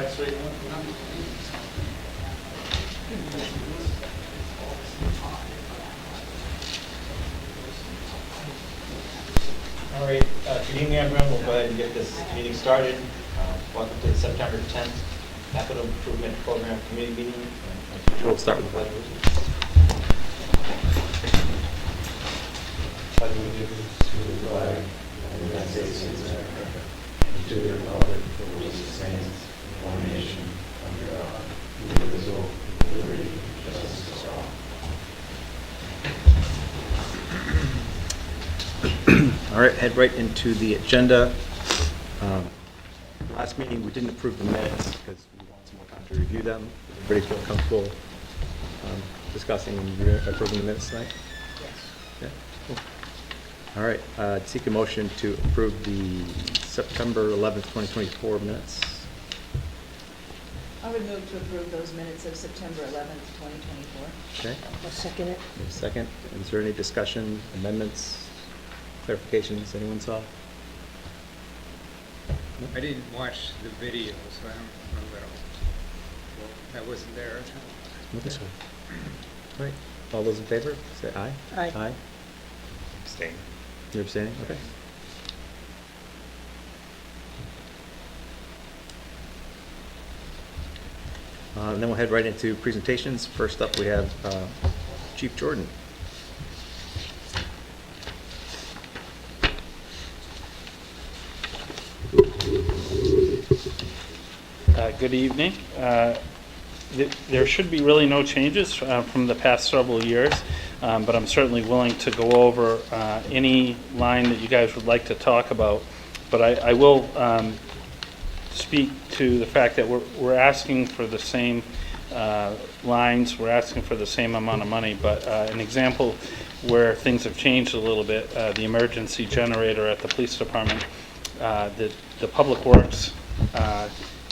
right, sweet. All right, good evening, everyone. We'll go ahead and get this meeting started. Welcome to the September 10th Capital Improvement Program Committee meeting. We'll start with the pledge of allegiance. Pledge of allegiance to the flag of the United States of America and to the republic for which it stands, one nation, under God, indivisible, with liberty and justice for all. All right, head right into the agenda. Last meeting, we didn't approve the minutes because we want some more time to review them. Does everybody feel comfortable discussing and approving the minutes tonight? Yes. Yeah, cool. All right, seek a motion to approve the September 11th, 2024 minutes. I would move to approve those minutes of September 11th, 2024. Okay. I'll second it. Second. Is there any discussion, amendments, clarifications anyone saw? I didn't watch the video, so I don't know that all. I wasn't there. Okay. All right. All those in favor, say aye. Aye. Aye. Abstain. You're abstaining? Okay. And then we'll head right into presentations. First up, we have Chief Jordan. Good evening. There should be really no changes from the past several years, but I'm certainly willing to go over any line that you guys would like to talk about. But I will speak to the fact that we're asking for the same lines, we're asking for the same amount of money, but an example where things have changed a little bit, the emergency generator at the police department, the Public Works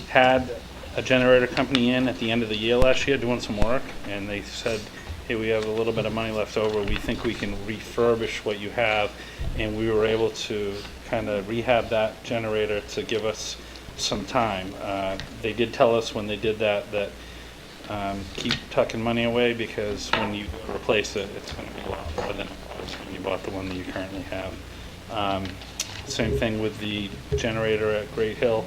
had a generator company in at the end of the year last year doing some work, and they said, hey, we have a little bit of money left over, we think we can refurbish what you have, and we were able to kind of rehab that generator to give us some time. They did tell us when they did that keep tucking money away, because when you replace it, it's going to be a lot more than it was when you bought the one that you currently have. Same thing with the generator at Great Hill,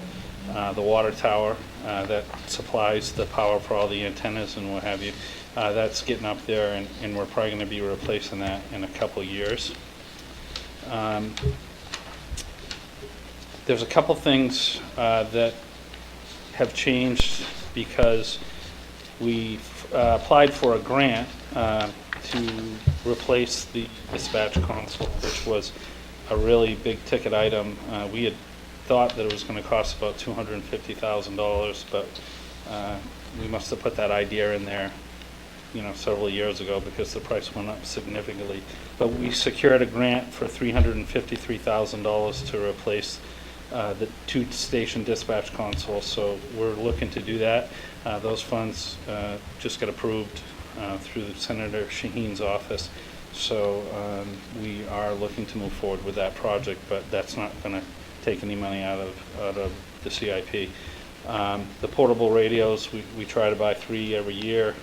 the water tower that supplies the power for all the antennas and what have you. That's getting up there, and we're probably going to be replacing that in a couple years. There's a couple things that have changed because we applied for a grant to replace the dispatch console, which was a really big ticket item. We had thought that it was going to cost about $250,000, but we must have put that idea in there, several years ago, because the price went up significantly. But we secured a grant for $353,000 to replace the two-station dispatch console. So we're looking to do that. Those funds just got approved through Senator Shaheen's office. So we are looking to move forward with that project, but that's not going to take any money out of the CIP. The portable radios, we try to buy 3 every year,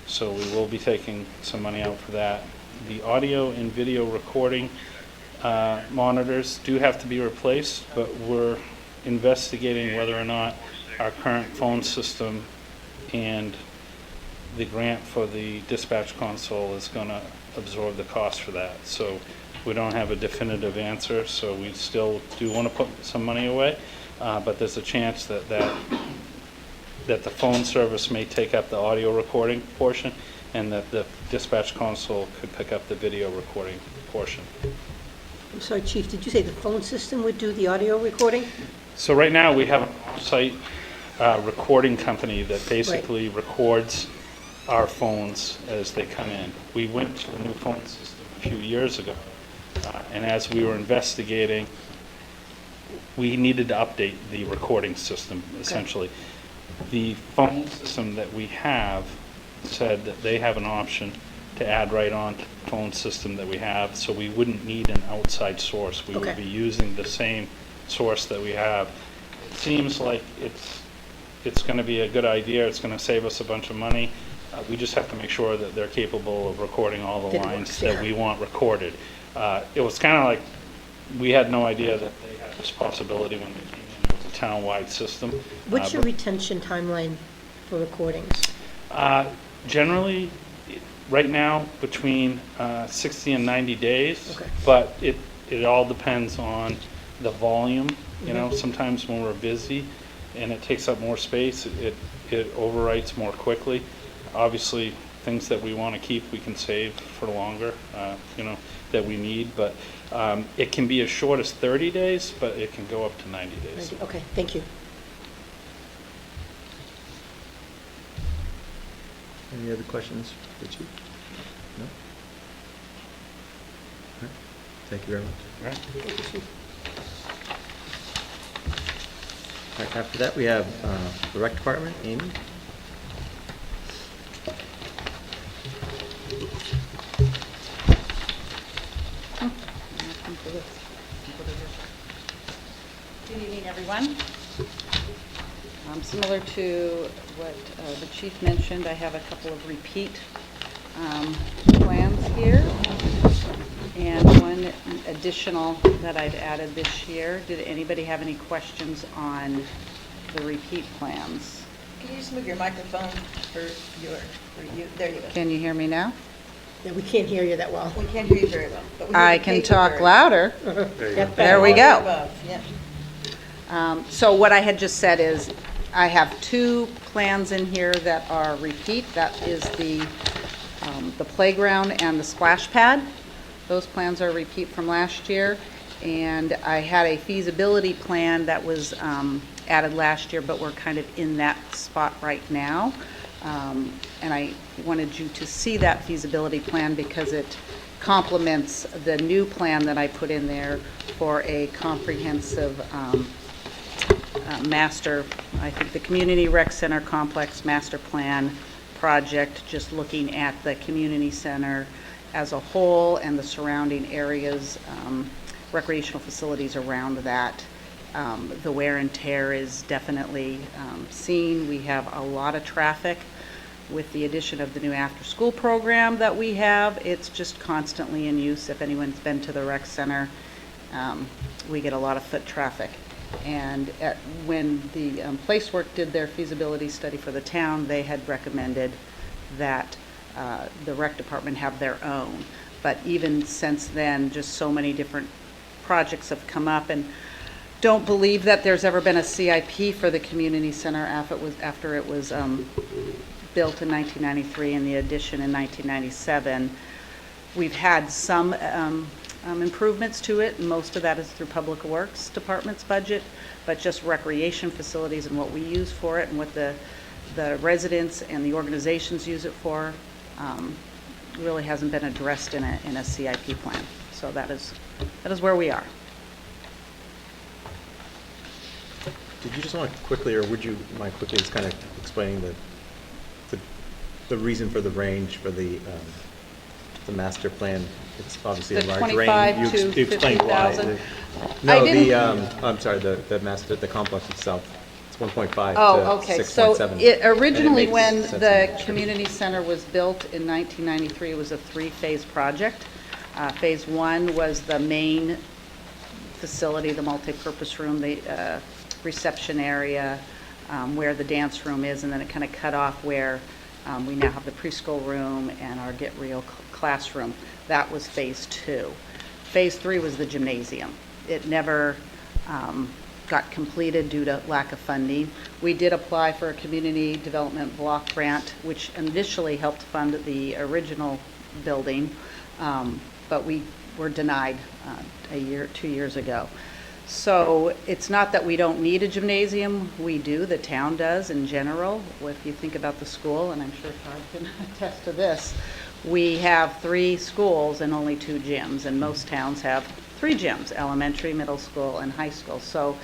so we will be taking some money out for that. The audio and video recording monitors do have to be replaced, but we're investigating whether or not our current phone system and the grant for the dispatch console is going to absorb the cost for that. So we don't have a definitive answer, so we still do want to put some money away, but there's a chance that the phone service may take up the audio recording portion, and that the dispatch console could pick up the video recording portion. I'm sorry, Chief, did you say the phone system would do the audio recording? So right now we have an off-site recording company that basically records our phones as they come in. We went to a new phone system a few years ago, and as we were investigating, we needed to update the recording system, essentially. The phone system that we have said that they have an option to add right on to the phone system that we have, so we wouldn't need an outside source. We would be using the same source that we have. seems like it's going to be a good idea. It's going to save us a bunch of money. We just have to make sure that they're capable of recording all the That it lines works, that yeah. we want recorded. It was kind of like, we had no idea that they had this possibility when they came in. It was a town-wide system. What's your but- retention timeline for recordings? Generally, right now, between 60 and 90 days. Okay. But it all depends on the volume. You know, sometimes when we're busy and it takes up more space, it overwrites more quickly. Obviously, things that we want to keep, we can save for longer, you know, that we need. But it can be as short as 30 days, but it can go up to 90 days. Okay, thank you. Any other questions for the chief? No? All right. Thank you very much. All right. Thank you, Chief. All right, after that, we have the rec department, Amy. Good evening, everyone. Similar to what the chief mentioned, I have a couple of repeat plans here, and one additional that I've added this year. Did anybody have any questions on the repeat plans? Can you just move your microphone for you? There you go. Can you hear me now? Yeah, we can't hear you that well. We can't hear you very well. but we hear I the can paper talk very- louder. That's There we better. go. Above, yeah. So what I had just said is, I have two plans in here that are repeat. That is the playground and the splash pad. Those plans are repeat from last year. And I had a feasibility plan that was added last year, but we're kind of in that spot right now. And I wanted you to see that feasibility plan because it complements the new plan that I put in there for a comprehensive master, I think the Community Rec Center Complex Master Plan project, just looking at the community center as a whole and the surrounding areas, recreational facilities around that. The wear and tear is definitely seen. We have a lot of traffic. With the addition of the new after-school program that we have, it's just constantly in use. If anyone's been to the rec center, we get a lot of foot traffic. And when the Placework did their feasibility study for the town, they had recommended that the rec department have their own. But even since then, just so many different projects have come up, and don't believe that there's ever been a CIP for the community center after it was built in 1993 and the addition in 1997. We've had some improvements to it, and most of that is through Public Works Department's budget, but just recreation facilities and what we use for it and what the residents and the organizations use it for really hasn't been addressed in a CIP plan. So that is where we are. Did you just want to quickly, or would you mind quickly just kind of explaining the reason for the range for the master plan? It's obviously a The large 25 range. to You explained why. 50,000. No, didn't- I'm sorry, the complex itself. It's 1.5 to Oh, okay. So 6.7. it originally, And it when makes sense the in the community center was built in 1993, it was a three-phase project. Phase one was the main facility, the multipurpose room, the reception area, where the dance room is, and then it kind of cut off where we now have the preschool room and our Get Real classroom. That was phase two. Phase three was the gymnasium. It never got completed due to lack of funding. We did apply for a community development block grant, which initially helped fund the original building, but we were denied 2 years ago. So it's not that we don't need a gymnasium. We do, the town does in general. If you think about the school, and I'm sure Todd can attest to this, we have 3 schools and only 2 gyms, and most towns have 3 gyms, elementary, middle school, and high school. So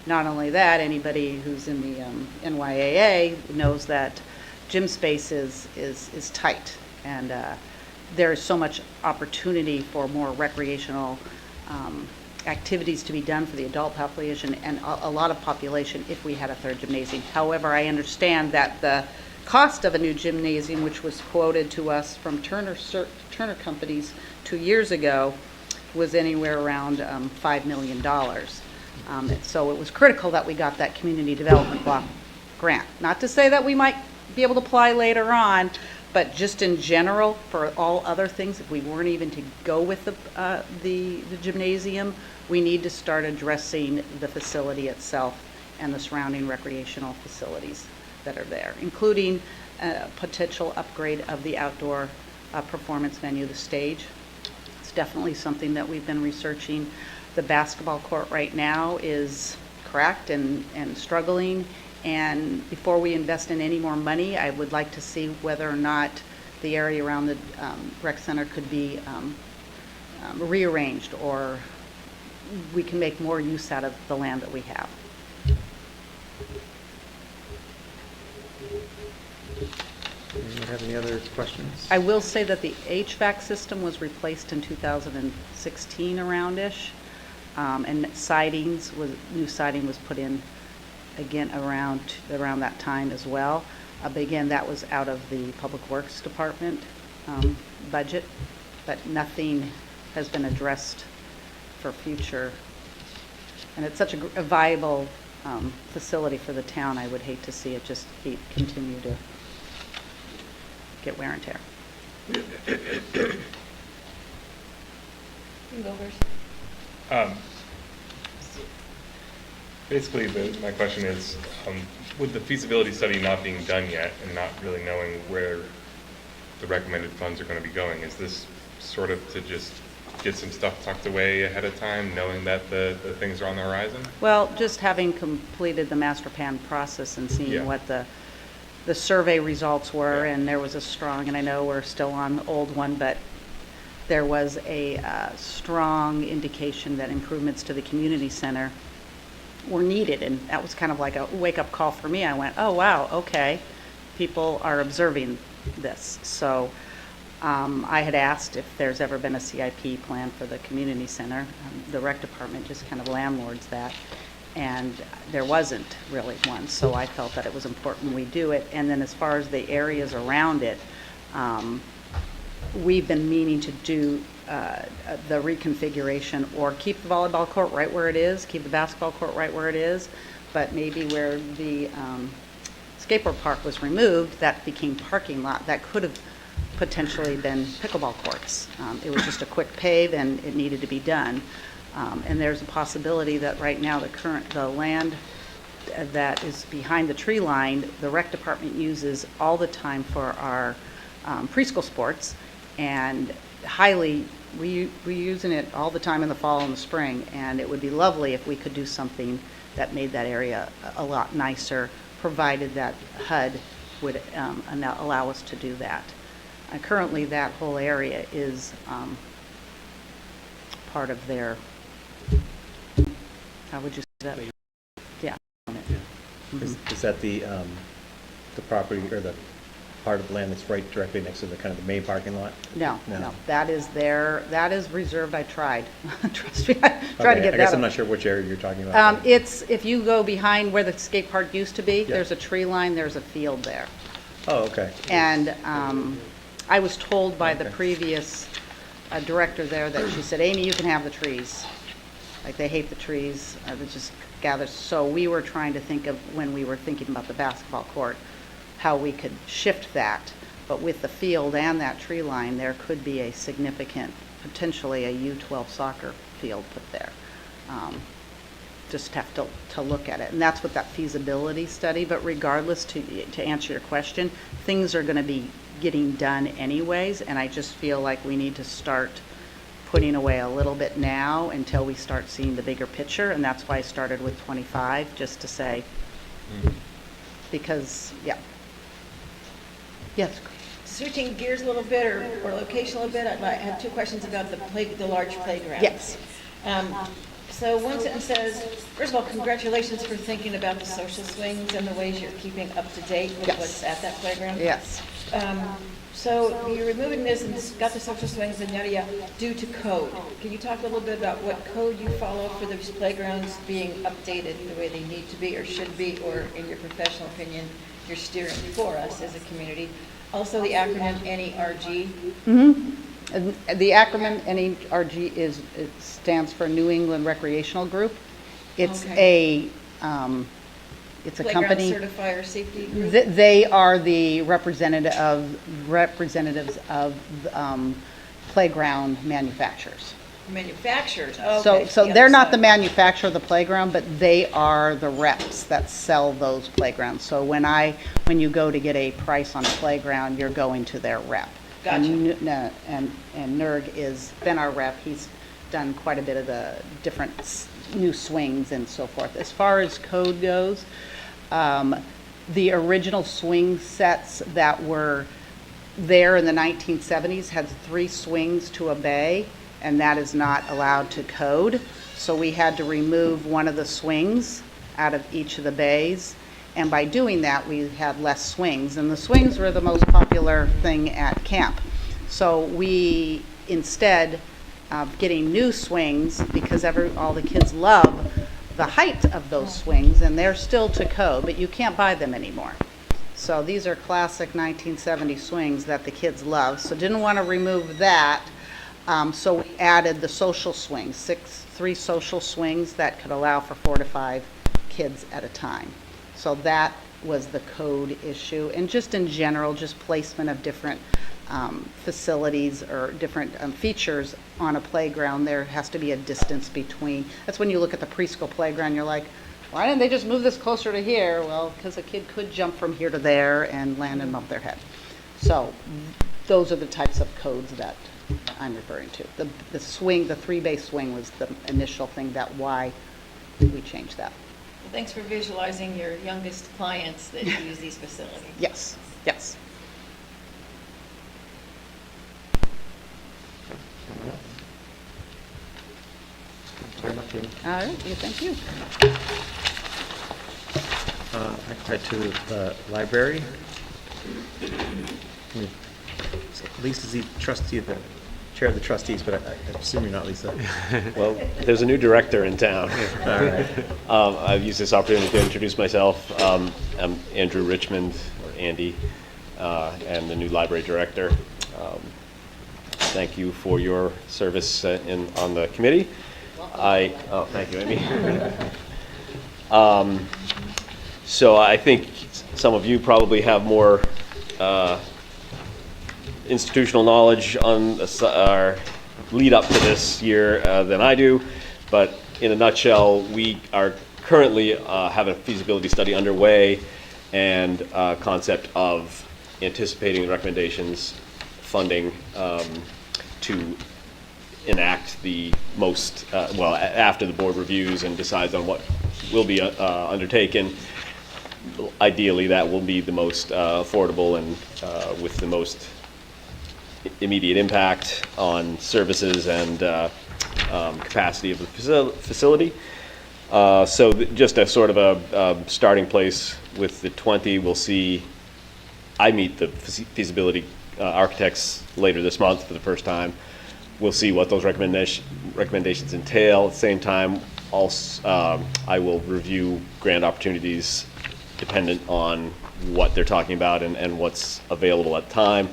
not only that, anybody who's in the NYAA knows that gym space is tight, and there is so much opportunity for more recreational activities to be done for the adult population and a lot of population if we had a third gymnasium. However, I understand that the cost of a new gymnasium, which was quoted to us from Turner Companies 2 years ago, was anywhere around $5 million. So it was critical that we got that community development block grant. Not to say that we might be able to apply later on, but just in general, for all other things, if we weren't even to go with the gymnasium, we need to start addressing the facility itself and the surrounding recreational facilities that are there, including potential upgrade of the outdoor performance venue, the stage. It's definitely something that we've been researching. The basketball court right now is cracked and struggling, and before we invest in any more money, I would like to see whether or not the area around the rec center could be rearranged, or we can make more use out of the land that we have. Anyone have any other questions? I will say that the HVAC system was replaced in 2016 around-ish, and new siding was put in again around that time as well. But again, that was out of the Public Works Department budget, but nothing has been addressed for future. And it's such a viable facility for the town. I would hate to see it just continue to get wear and tear. Basically, my question is, with the feasibility study not being done yet and not really knowing where the recommended funds are going to be going, is this sort of to just get some stuff tucked away ahead of time, knowing that the things are on the horizon? Well, just having completed the master plan process and seeing what the survey results were, and there was a strong, and I know we're still on the old one, but there was a strong indication that improvements to the community center were needed, and that was kind of like a wake-up call for me. I went, oh wow, okay, people are observing this. So I had asked if there's ever been a CIP plan for the community center. The rec department just kind of landlords that, and there wasn't really one, so I felt that it was important we do it. And then as far as the areas around it, we've been meaning to do the reconfiguration, or keep the volleyball court right where it is, keep the basketball court right where it is, but maybe where the skateboard park was removed, that became parking lot. That could have potentially been pickleball courts. It was just a quick pave and it needed to be done. And there's a possibility that right now the land that is behind the tree line, the rec department uses all the time for our preschool sports, and we're using it all the time in the fall and the spring, and it would be lovely if we could do something that made that area a lot nicer, provided that HUD would allow us to do that. Currently, that whole area is part of their, how would you say that? Yeah. Is that the property or the part of the land that's right directly next to the kind of the main parking lot? No. That is reserved. I tried. Trust me, I tried to get that. I guess I'm not sure which area you're talking about. It's, if you go behind where the skate park used to be, there's a tree line, there's a field there. Oh, okay. And I was told by the previous director there that she said, Amy, you can have the trees. Like, they hate the trees. They just gather. So we were trying to think of, when we were thinking about the basketball court, how we could shift that. But with the field and that tree line, there could be a significant, potentially a U12 soccer field put there. Just have to look at it. And that's what that feasibility study, but regardless, to answer your question, things are going to be getting done anyways, and I just feel like we need to start putting away a little bit now until we start seeing the bigger picture, and that's why I started with 25, just to say, because, Yes? Switching gears a little bit, or location a little bit, I have two questions about the large playground. Yes. So one sentence says, first of all, congratulations for thinking about the social swings and the ways you're keeping up to date with what's at that playground. Yes. So you're removing this and it's got the social swings and yada yada due to code. Can you talk a little bit about what code you follow for those playgrounds being updated the way they need to be or should be, or in your professional opinion, you're steering for us as a community? Also, the acronym NERG. And the acronym NERG it stands for New England Recreational Group. It's it's a Playground company. certifier safety group? They are the representatives of playground manufacturers. Manufacturers, So, okay. so the they're other not the side. manufacturer of the playground, but they are the reps that sell those playgrounds. So when you go to get a price on a playground, you're going to their rep. Gotcha. And NERG has been our rep. He's done quite a bit of the different new swings and so forth. As far as code goes, the original swing sets that were there in the 1970s had 3 swings to a bay, and that is not allowed to code. So we had to remove one of the swings out of each of the bays, and by doing that, we had less swings, and the swings were the most popular thing at camp. So we, instead of getting new swings, because all the kids love the height of those swings, and they're still to code, but you can't buy them anymore. So these are classic 1970 swings that the kids love. So didn't want to remove that. So we added the social swings, 3 social swings that could allow for 4 to 5 kids at a time. So that was the code issue. And just in general, just placement of different facilities or different features on a playground. There has to be a distance between. That's when you look at the preschool playground, you're like, why didn't they just move this closer to here? Well, because a kid could jump from here to there and land and bump their head. So those are the types of codes that I'm referring to. The swing, the 3-bay swing was the initial thing why we changed that. Well, thanks for visualizing your youngest clients that use these facilities. Yes, yes. Very much, Amy. All right, thank you. Right to the library. Lisa's the trustee, the chair of the trustees, but I assume you're not Lisa. Well, there's a new director in town. All right. I've used this opportunity to introduce myself. I'm Andrew Richmond, or Andy, and the new library director. Thank you for your service on the committee. Thank you, Amy. So I think some of you probably have more institutional knowledge on our lead up to this year than I do, but in a nutshell, we are currently have a feasibility study underway and concept of anticipating the recommendations, funding to enact the most, after the board reviews and decides on what will be undertaken. Ideally, that will be the most affordable and with the most immediate impact on services and capacity of the facility. So just a sort of a starting place with the 20, we'll see. I meet the feasibility architects later this month for the first time. We'll see what those recommendations entail. At the same time, also, I will review grant opportunities dependent on what they're talking about and what's available at the time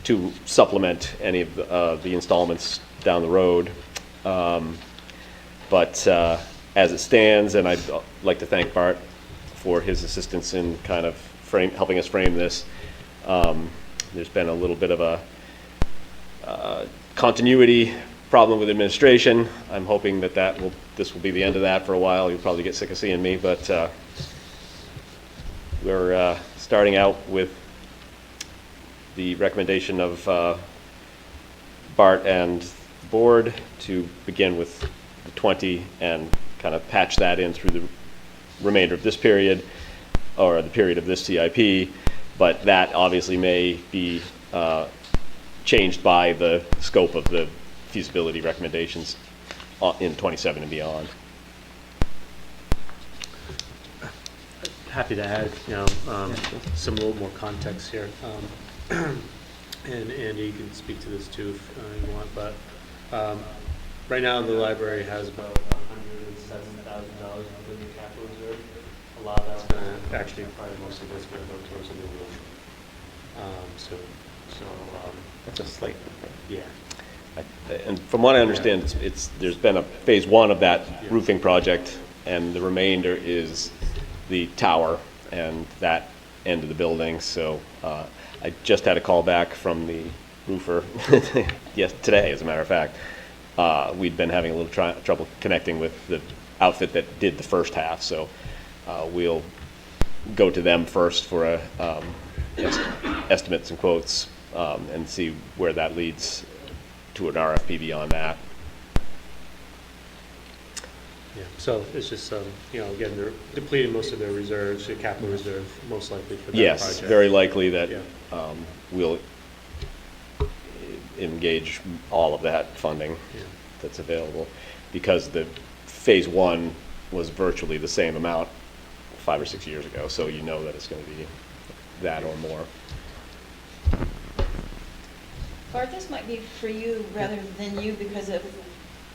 to supplement any of the installments down the road. But as it stands, and I'd like to thank Bart for his assistance in kind of helping us frame this. There's been a little bit of a continuity problem with administration. I'm hoping that this will be the end of that for a while. You'll probably get sick of seeing me, but we're starting out with the recommendation of Bart and the board to begin with the 20 and kind of patch that in through the remainder of this period or the period of this CIP, but that obviously may be changed by the scope of the feasibility recommendations in 27 and beyond. Happy to add, some a little more context here. and Andy, you can speak to this too if you want, but right now the library has about $107,000 within the capital reserve. A lot of that's going to actually, probably most of it's going to go towards the new roof. That's a slight. Yeah. And from what I understand, there's been a phase one of that roofing project, and the remainder is the tower and that end of the building. So I just had a call back from the roofer, yes, today, as a matter of fact. We'd been having a little trouble connecting with the outfit that did the first half, so we'll go to them first for estimates and quotes, and see where that leads to an RFP beyond that. Yeah, so it's just, again, they're depleting most of their reserves, their capital reserve, most likely for that project. Yes, very likely that Yeah. we'll engage all of that funding Yeah. that's available, because the phase one was virtually the same amount 5 or 6 years ago, so you know that it's going to be that or more. Bart, this might be for you rather than you because of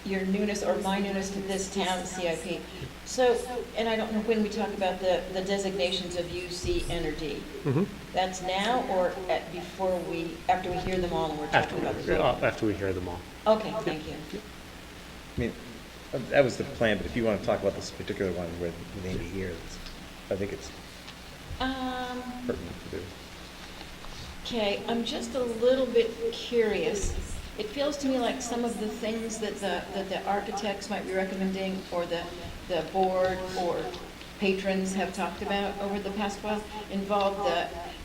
your newness or my newness to this town, CIP. So, and I don't know when we talk about the designations of U, C, N, or D. Mm-hmm. That's now or after we hear them all and we're talking about the vote? After we hear them all. Okay, thank you. I mean, that was the plan, but if you want to talk about this particular one with Andy here, I think it's pertinent to do. Okay, I'm just a little bit curious. It feels to me like some of the things that the architects might be recommending, or the board or patrons have talked about over the past while, involve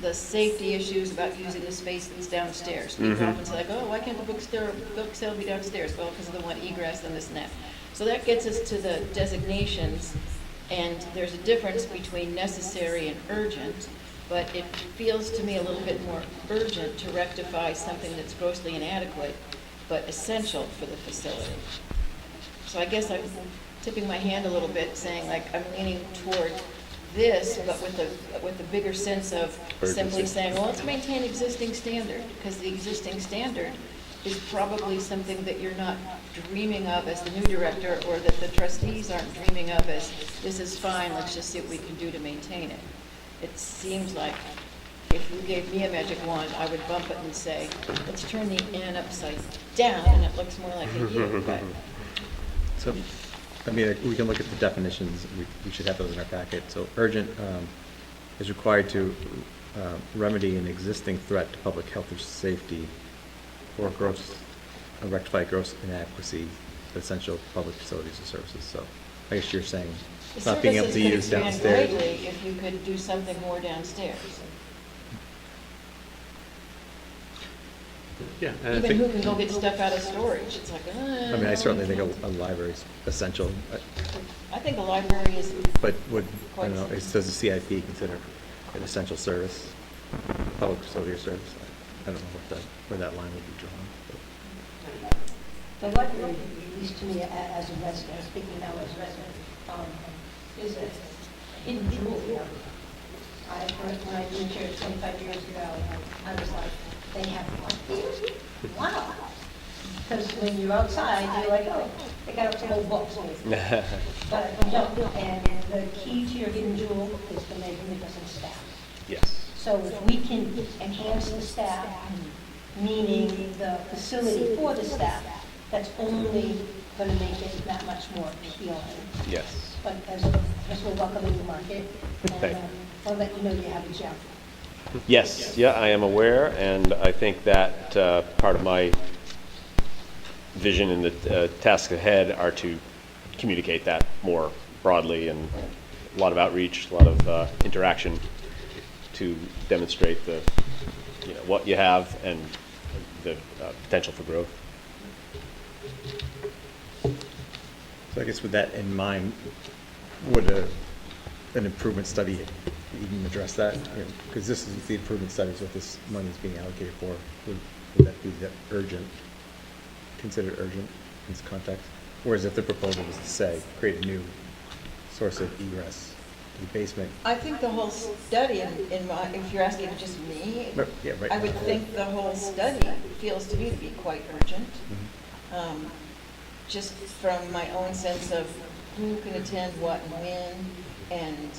the safety issues about using the space that's downstairs. People often say like, oh, why can't the book sale be downstairs? Well, because of the one egress and this and that. So that gets us to the designations, and there's a difference between necessary and urgent. But it feels to me a little bit more urgent to rectify something that's grossly inadequate, but essential for the facility. So I guess I'm tipping my hand a little bit, saying like I'm leaning toward this, but with a bigger sense of simply saying, well, let's maintain existing standard, because the existing standard is probably something that you're not dreaming of as the new director, or that the trustees aren't dreaming of as, this is fine, let's just see what we can do to maintain it. It seems like if you gave me a magic wand, I would bump it and say, let's turn the N upside down, and it looks more like a U. But So, I mean, we can look at the definitions. We should have those in our packet. So urgent is required to remedy an existing threat to public health or safety, or rectify gross inadequacy of essential public facilities or services. So I guess you're saying the not being able to services use could expand downstairs. greatly if you could do something more downstairs. Yeah, and I Even think, who can go get stuff out of storage? It's like, I mean, I certainly think a library is essential, I think a library is, but I don't know, does the CIP consider an essential service, public facility or service? I don't know where that line would be drawn. The library, at least to me as a resident, speaking now as a resident, is an individual. When I moved here 25 years ago, I was like, they have one here? Wow. Because when you're outside, you're like, oh, they got up to old books. But no, and the key to your hidden jewel is the magnificent staff. Yes. So if we can enhance the staff, meaning the facility for the staff, that's only going to make it that much more appealing. Yes. But as we're welcoming the market, and I'll let you know you have a job. Yes, yeah, I am aware, and I think that part of my vision and the tasks ahead are to communicate that more broadly, and a lot of outreach, a lot of interaction to demonstrate what you have and the potential for growth. So I guess with that in mind, would an improvement study even address that? Because this is the improvement studies, what this money is being allocated for. Would that be urgent, considered urgent in this context? Whereas if the proposal was to say, create a new source of egress the basement. I think the whole study, in my, if you're asking just me, Yeah, right. I would think the whole study feels to me to be quite urgent. Just from my own sense of who can attend what and when, and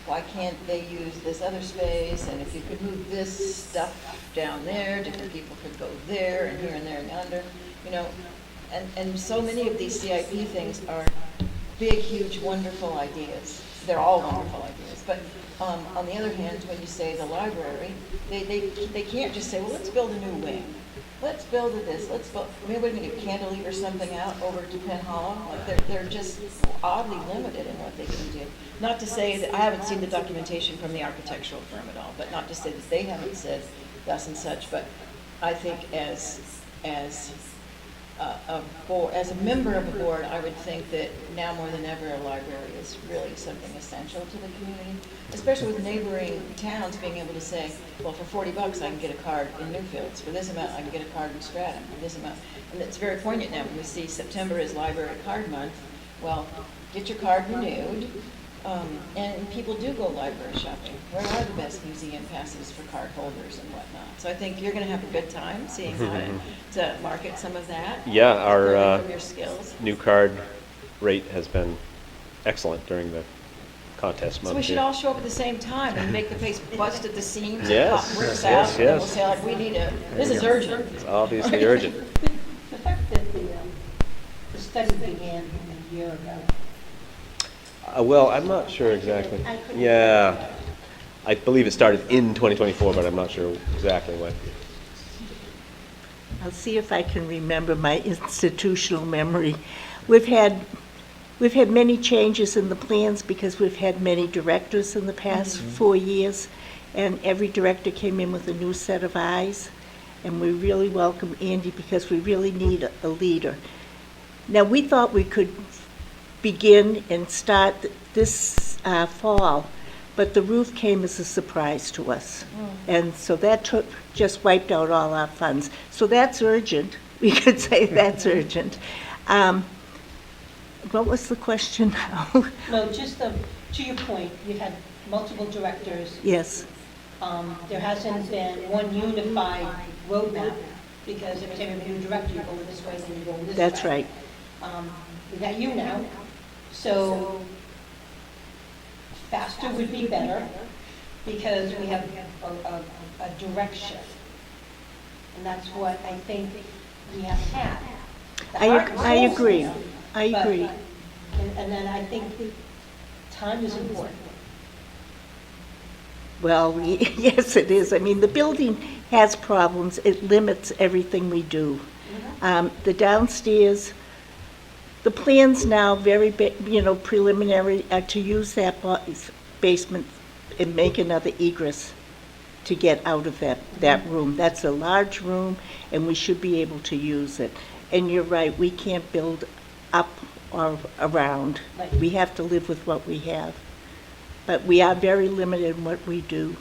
why can't they use this other space, and if you could move this stuff down there, different people could go there, and here and there and yonder, you know, and so many of these CIP things are big, huge, wonderful ideas. They're all wonderful ideas, but on the other hand, when you say the library, they can't just say, well, let's build a new wing. Let's build this, let's build, maybe we can do cantilever something out over to Penn Hollow. Like they're just oddly limited in what they can do. Not to say that, I haven't seen the documentation from the architectural firm at all, but not to say that they haven't said thus and such, but I think as a board, as a member of a board, I would think that now more than ever, a library is really something essential to the community, especially with neighboring towns being able to say, well, for $40 I can get a card in Newfields, for this amount I can get a card in Stratham, for this amount. And it's very poignant now when we see September is Library Card Month. Well, get your card renewed, and people do go library shopping. Where are the best museum passes for card holders and whatnot? So I think you're going to have a good time seeing how to market some of that. Yeah, our learning from your skills. new card rate has been excellent during the contest month. So we should here. all show up at the same time and make the place bust at the seams. Yes, and bricks yes, out, and then we'll yes. say, like, we need a, this is urgent. It's obviously urgent. The fact that the study began a year ago. Well, I'm not sure exactly. Yeah, I believe it started in 2024, but I'm not sure exactly when. I'll see if I can remember my institutional memory. We've had many changes in the plans because we've had many directors in the past 4 years, and every director came in with a new set of eyes, and we really welcome Andy because we really need a leader. Now, we thought we could begin and start this fall, but the roof came as a surprise to us. And so that just wiped out all our funds. So that's urgent. We could say that's urgent. What was the question now? No, just to your point, you had multiple directors. Yes, There hasn't been one unified roadmap, because every time you have a new director, you go this way, then you go this way. that's right. We got you now, so faster would be better, because we have a direction. And that's what I think we have had. The heart and I soul agree. still, I but- agree. And then I think time is important. Well, yes, it is. I mean, the building has problems. It limits everything we do. The downstairs, the plans now, very, preliminary, are to use that basement and make another egress to get out of that room. That's a large room, and we should be able to use it. And you're right, we can't build up or around. Right. We have to live with what we have. But we are very limited in what we do.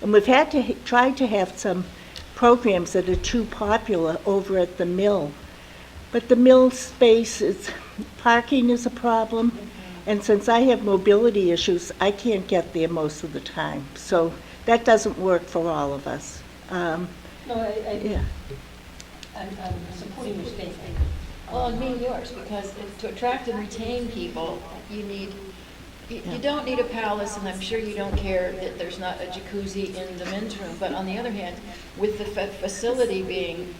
And we've had to try to have some programs that are too popular over at the mill. But the mill space parking is a problem. And since I have mobility issues, I can't get there most of the time. So that doesn't work for all of us. No, Yeah. I'm supporting your statement. Well, and me and yours, because to attract and retain people, you don't need a palace, and I'm sure you don't care that there's not a jacuzzi in the men's room, but on the other hand, with the facility being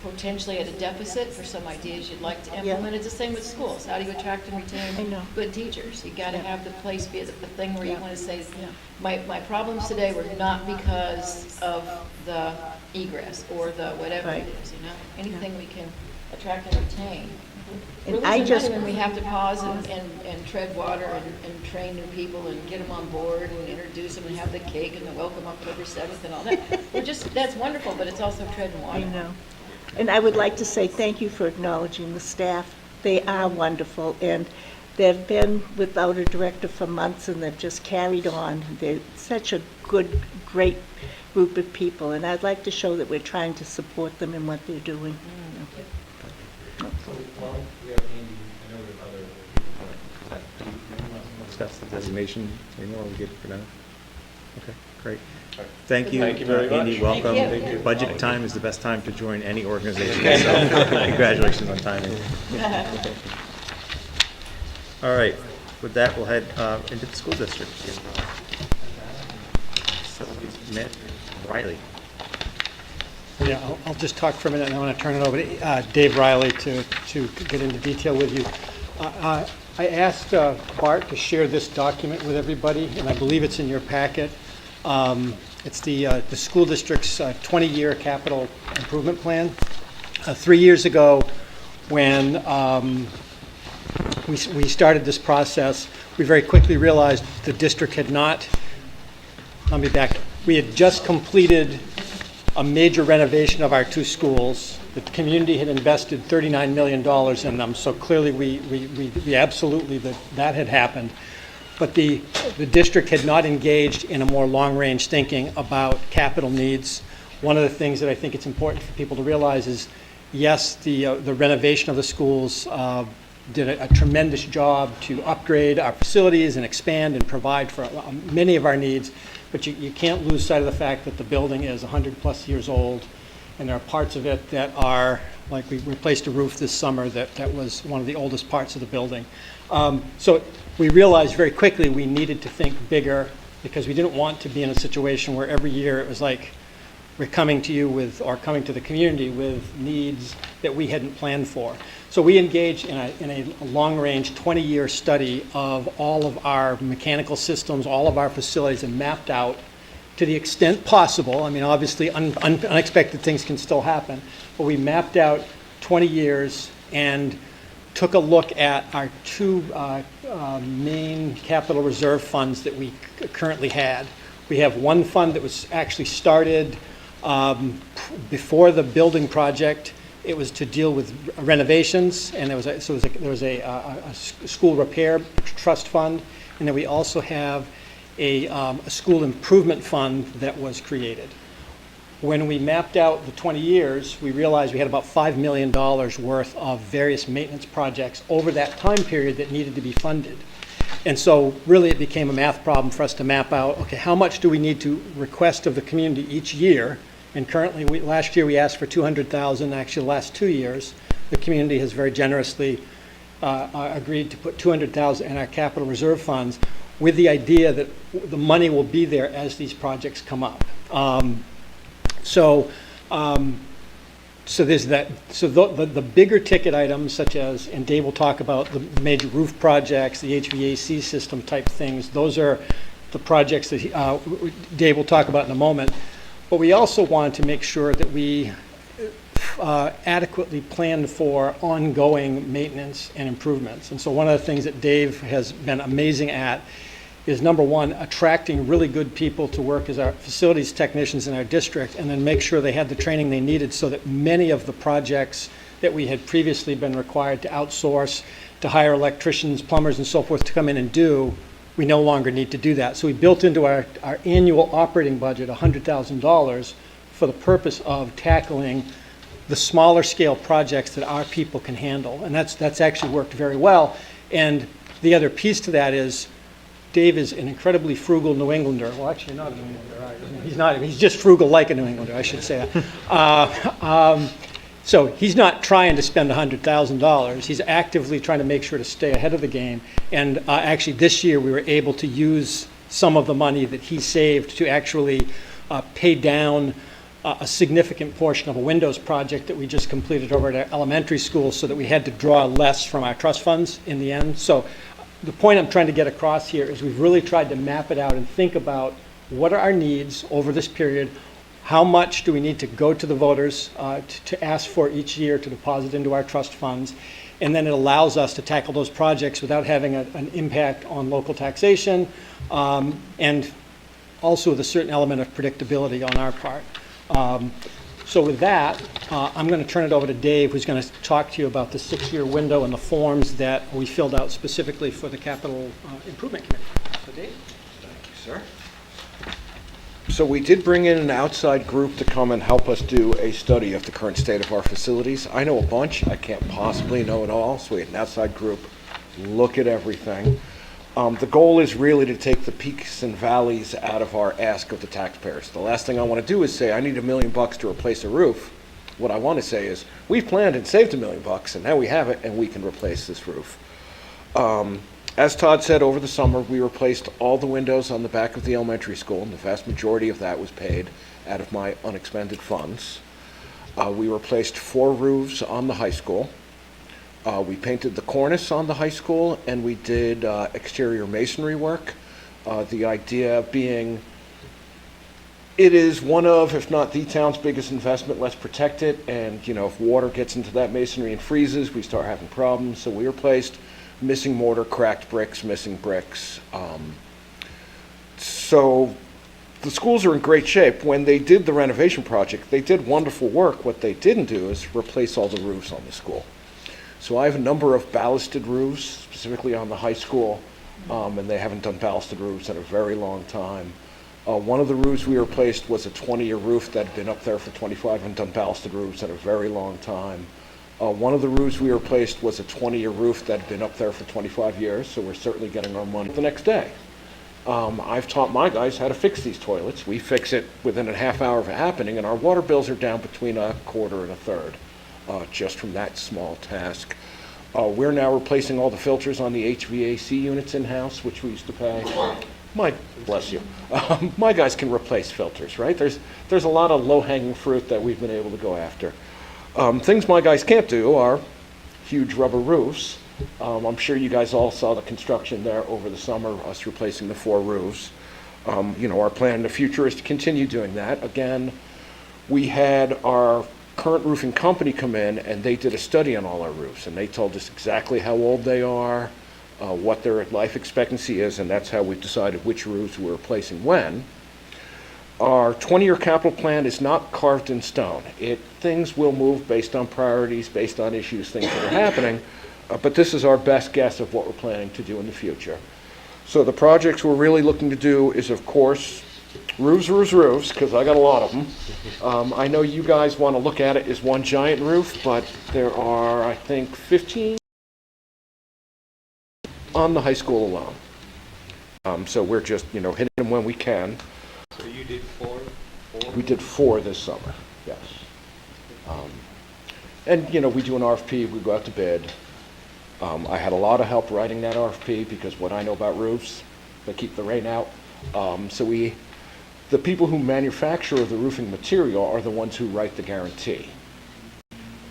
potentially at a deficit for some ideas you'd like to implement, it's the same with schools. How do you attract and I retain know. good teachers? You gotta have the place be the thing where you Yeah. wanna say, Yeah. my problems today were not because of the egress or the whatever Right. it is, anything we can attract and retain. And We're I losing just- money when we have to pause and tread water and train new people and get them on board and introduce them and have the cake and the welcome October 7th and all that. That's wonderful, but it's also treading water. I know. And I would like to say thank you for acknowledging the staff. They are wonderful, and they've been without a director for months, and they've just carried on. They're such a good, great group of people, and I'd like to show that we're trying to support them in what they're doing. So while we have Andy, I know there are other people, but do you want to discuss the designation anymore? Are we good for now? Okay, great. Thank you. Thank you very Amy, much. welcome. Thank you. Budget time is the best time to join any organization, so congratulations on timing. All right, with that, we'll head into the school district. So, Matt Riley. Yeah, I'll just talk for a minute, and I want to turn it over to Dave Riley to get into detail with you. I asked Bart to share this document with everybody, and I believe it's in your packet. It's the school district's 20-year capital improvement plan. 3 years ago, when we started this process, we very quickly realized the district had not, let me back, we had just completed a major renovation of our 2 schools. The community had invested $39 million in them, so clearly we absolutely, that had happened. But the district had not engaged in a more long-range thinking about capital needs. One of the things that I think it's important for people to realize is, yes, the renovation of the schools did a tremendous job to upgrade our facilities and expand and provide for many of our needs, but you can't lose sight of the fact that the building is 100+ years old, and there are parts of it that are, like we replaced a roof this summer that was one of the oldest parts of the building. So we realized very quickly we needed to think bigger, because we didn't want to be in a situation where every year it was like we're coming to you with, or coming to the community with needs that we hadn't planned for. So we engaged in a long-range 20-year study of all of our mechanical systems, all of our facilities, and mapped out, to the extent possible, I mean, obviously unexpected things can still happen, but we mapped out 20 years and took a look at our 2 main capital reserve funds that we currently had. We have one fund that was actually started before the building project. It was to deal with renovations, and there was a school repair trust fund, and then we also have a school improvement fund that was created. When we mapped out the 20 years, we realized we had about $5 million worth of various maintenance projects over that time period that needed to be funded. And so really it became a math problem for us to map out, okay, how much do we need to request of the community each year? And currently, last year we asked for $200,000. Actually, the last 2 years, the community has very generously agreed to put $200,000 in our capital reserve funds, with the idea that the money will be there as these projects come up. So there's that. So the bigger ticket items, such as, and Dave will talk about the major roof projects, the HVAC system type things. Those are the projects that Dave will talk about in a moment. But we also wanted to make sure that we adequately planned for ongoing maintenance and improvements. And so one of the things that Dave has been amazing at is, number one, attracting really good people to work as our facilities technicians in our district, and then make sure they had the training they needed, so that many of the projects that we had previously been required to outsource, to hire electricians, plumbers, and so forth to come in and do, we no longer need to do that. So we built into our annual operating budget $100,000 for the purpose of tackling the smaller scale projects that our people can handle. And that's actually worked very well. And the other piece to that is, Dave is an incredibly frugal New Englander. Well, actually not a New Englander. He's not. He's just frugal like a New Englander, I should say that. So he's not trying to spend $100,000. He's actively trying to make sure to stay ahead of the game. And actually this year we were able to use some of the money that he saved to actually pay down a significant portion of a windows project that we just completed over at our elementary school, so that we had to draw less from our trust funds in the end. So the point I'm trying to get across here is we've really tried to map it out and think about what are our needs over this period. How much do we need to go to the voters to ask for each year to deposit into our trust funds? And then it allows us to tackle those projects without having an impact on local taxation, and also with a certain element of predictability on our part. So with that, I'm going to turn it over to Dave, who's going to talk to you about the 6-year window and the forms that we filled out specifically for the Capital Improvement Committee. So Dave? Thank you, sir. So we did bring in an outside group to come and help us do a study of the current state of our facilities. I know a bunch. I can't possibly know it all, so we had an outside group look at everything. The goal is really to take the peaks and valleys out of our ask of the taxpayers. The last thing I want to do is say, I need $1 million to replace a roof. What I want to say is, we've planned and saved $1 million, and now we have it, and we can replace this roof. As Todd said, over the summer, we replaced all the windows on the back of the elementary school, and the vast majority of that was paid out of my unexpended funds. We replaced 4 roofs on the high school. We painted the cornice on the high school, and we did exterior masonry work. The idea being, it is one of, if not the town's biggest investment. Let's protect it, and if water gets into that masonry and freezes, we start having problems. So we replaced missing mortar, cracked bricks, missing bricks. So the schools are in great shape. When they did the renovation project, they did wonderful work. What they didn't do is replace all the roofs on the school. So I have a number of ballasted roofs, specifically on the high school, and they haven't done ballasted roofs in a very long time. One of the roofs we replaced was a 20-year roof that had been up there for 25 and done ballasted roofs in a very long time. One of the roofs we replaced was a 20-year roof that had been up there for 25 years, so we're certainly getting our money the next day. I've taught my guys how to fix these toilets. We fix it within a half hour of it happening, and our water bills are down between a quarter and a third, just from that small task. We're now replacing all the filters on the HVAC units in-house, which we used to pay. Bless you. My guys can replace filters, right? There's a lot of low-hanging fruit that we've been able to go after. Things my guys can't do are huge rubber roofs. I'm sure you guys all saw the construction there over the summer, us replacing the 4 roofs. Our plan in the future is to continue doing that. Again, we had our current roofing company come in, and they did a study on all our roofs, and they told us exactly how old they are, what their life expectancy is, and that's how we've decided which roofs we're replacing when. Our 20-year capital plan is not carved in stone. Things will move based on priorities, based on issues, things that are happening, but this is our best guess of what we're planning to do in the future. So the projects we're really looking to do is, of course, roofs, because I got a lot of them. I know you guys want to look at it as one giant roof, but there are, I think, 15 on the high school alone. So we're just, hitting them when we can. So you did 4? We did 4 this summer, yes. And, we do an RFP, we go out to bid. I had a lot of help writing that RFP because what I know about roofs, they keep the rain out. The people who manufacture the roofing material are the ones who write the guarantee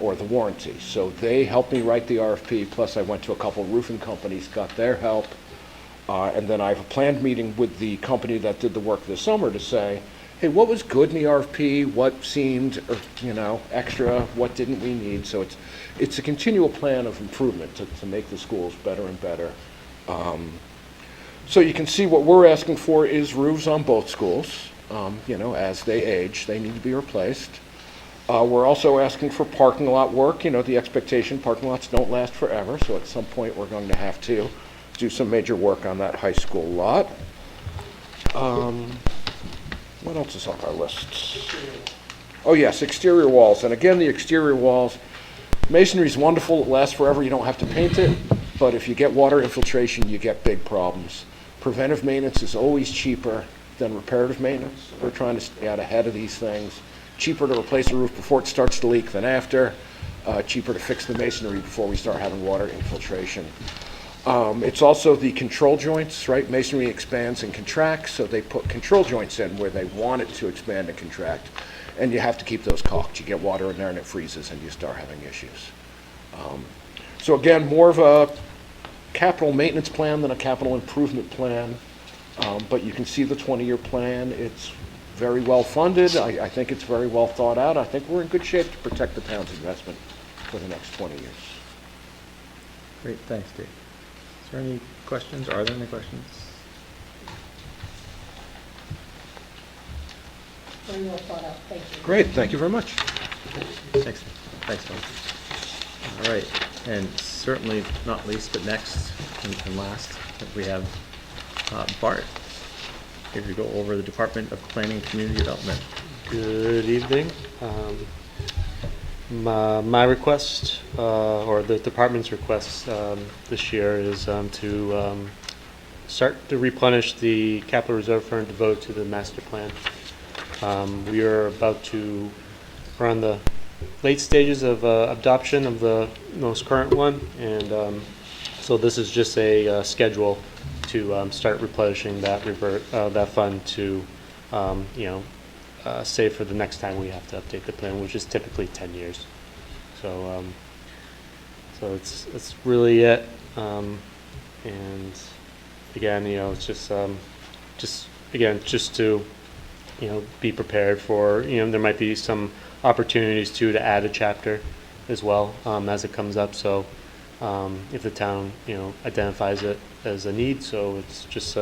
or the warranty. So they helped me write the RFP, plus I went to a couple roofing companies, got their help. And then I have a planned meeting with the company that did the work this summer to say, hey, what was good in the RFP? What seemed, extra? What didn't we need? So it's a continual plan of improvement to make the schools better and better. So you can see what we're asking for is roofs on both schools. As they age, they need to be replaced. We're also asking for parking lot work. The expectation, parking lots don't last forever, so at some point we're going to have to do some major work on that high school lot. What else is on our list? Oh yes, exterior walls. And again, the exterior walls, masonry is wonderful, it lasts forever, you don't have to paint it, but if you get water infiltration, you get big problems. Preventive maintenance is always cheaper than reparative maintenance. We're trying to stay out ahead of these things. Cheaper to replace a roof before it starts to leak than after. Cheaper to fix the masonry before we start having water infiltration. It's also the control joints, right? Masonry expands and contracts, so they put control joints in where they want it to expand and contract. And you have to keep those caulked. You get water in there and it freezes and you start having issues. So again, more of a capital maintenance plan than a capital improvement plan. But you can see the 20-year plan. It's very well funded. I think it's very well thought out. I think we're in good shape to protect the town's investment for the next 20 years. Great, thanks, Dave. Is there any questions? Are there any questions? Very well thought out, thank you. Great, thank you very much. Thanks, Tom. All right, and certainly not least, but next and last, we have Bart here to go over the Department of Planning and Community Development. Good evening. My request, or the department's request this year is to start to replenish the capital reserve fund devoted to the master plan. We are we're on the late stages of adoption of the most current one, and so this is just a schedule to start replenishing that fund to, save for the next time we have to update the plan, which is typically 10 years. So, so it's really it. And again, it's just to, be prepared for, there might be some opportunities to add a chapter as well, as it comes up. So, if the town, identifies it as a need, so it's just,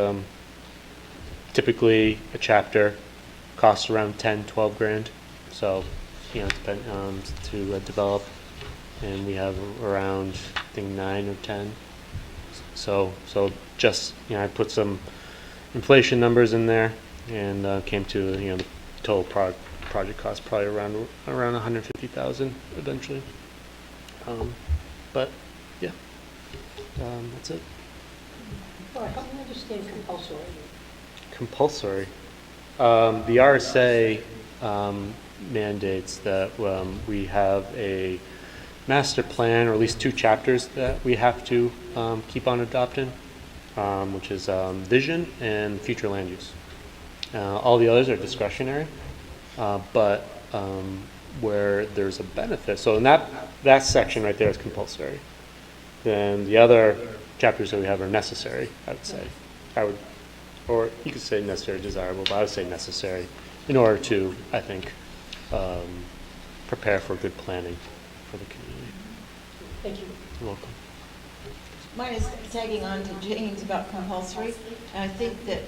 typically a chapter costs around 10, 12 grand. So, to develop, and we have around, I think, 9 or 10. So just, I put some inflation numbers in there, and came to, the total project cost probably around 150,000 eventually. But yeah, that's it. All right, help me understand compulsory. Compulsory. The RSA mandates that we have a master plan, or at least 2 chapters that we have to keep on adopting, which is vision and future land use. All the others are discretionary, but where there's a benefit, so in that section right there is compulsory. Then the other chapters that we have are necessary, I would say. Or you could say necessary, desirable, but I would say necessary in order to, I think, prepare for good planning for the community. Thank you. You're welcome. Mine is tagging on to Jane's about compulsory. And I think that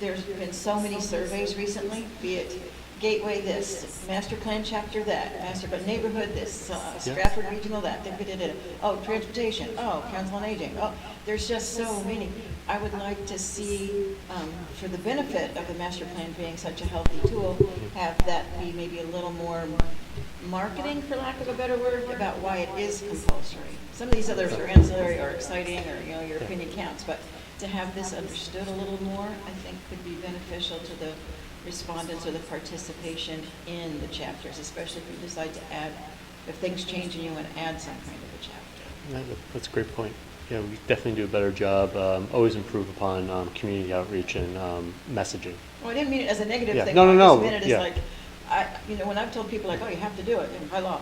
there's been so many surveys recently, be it Gateway this, Master Plan Chapter that, Master Plan Neighborhood this, Stratford Regional that, oh, transportation, oh, Council on Aging, oh, there's just so many. I would like to see, for the benefit of the master plan being such a healthy tool, have that be maybe a little more marketing, for lack of a better word, about why it is compulsory. Some of these others are ancillary or exciting, or your opinion counts, but to have this understood a little more, I think could be beneficial to the respondents or the participation in the chapters, especially if you decide to add, if things change and you want to add some kind of a chapter. Yeah, that's a great point. Yeah, we definitely do a better job, always improve upon community outreach and messaging. Well, I didn't mean it as a negative Yeah. thing. No. I just meant it as Yeah. like, when I've told people like, oh, you have to do it, by law.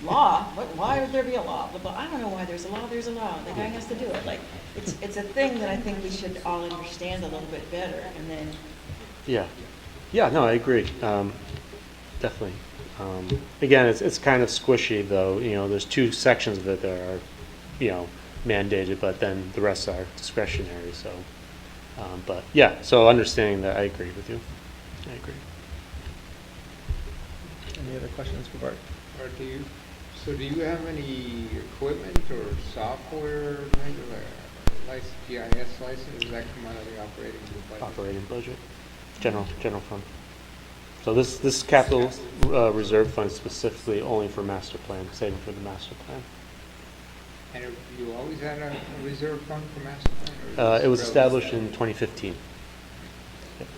Law? Why would there be a law? Blah, blah. I don't know why there's a law, there's a law. The guy has to do it. Like, it's a thing that I think we should all understand a little bit better, and then. Yeah, no, I agree. Definitely. Again, it's kind of squishy though. There's 2 sections of it that are, mandated, but then the rest are discretionary. So, but yeah, so understanding that, I agree with you. I agree. Any other questions for Bart? Or do you have any equipment or software, GIS license, does that come out of the operating budget? Operating budget, general fund. So this capital reserve fund is specifically only for master plan, saving for the master plan. And have you always had a reserve fund for master plan? It was established in 2015. Yep.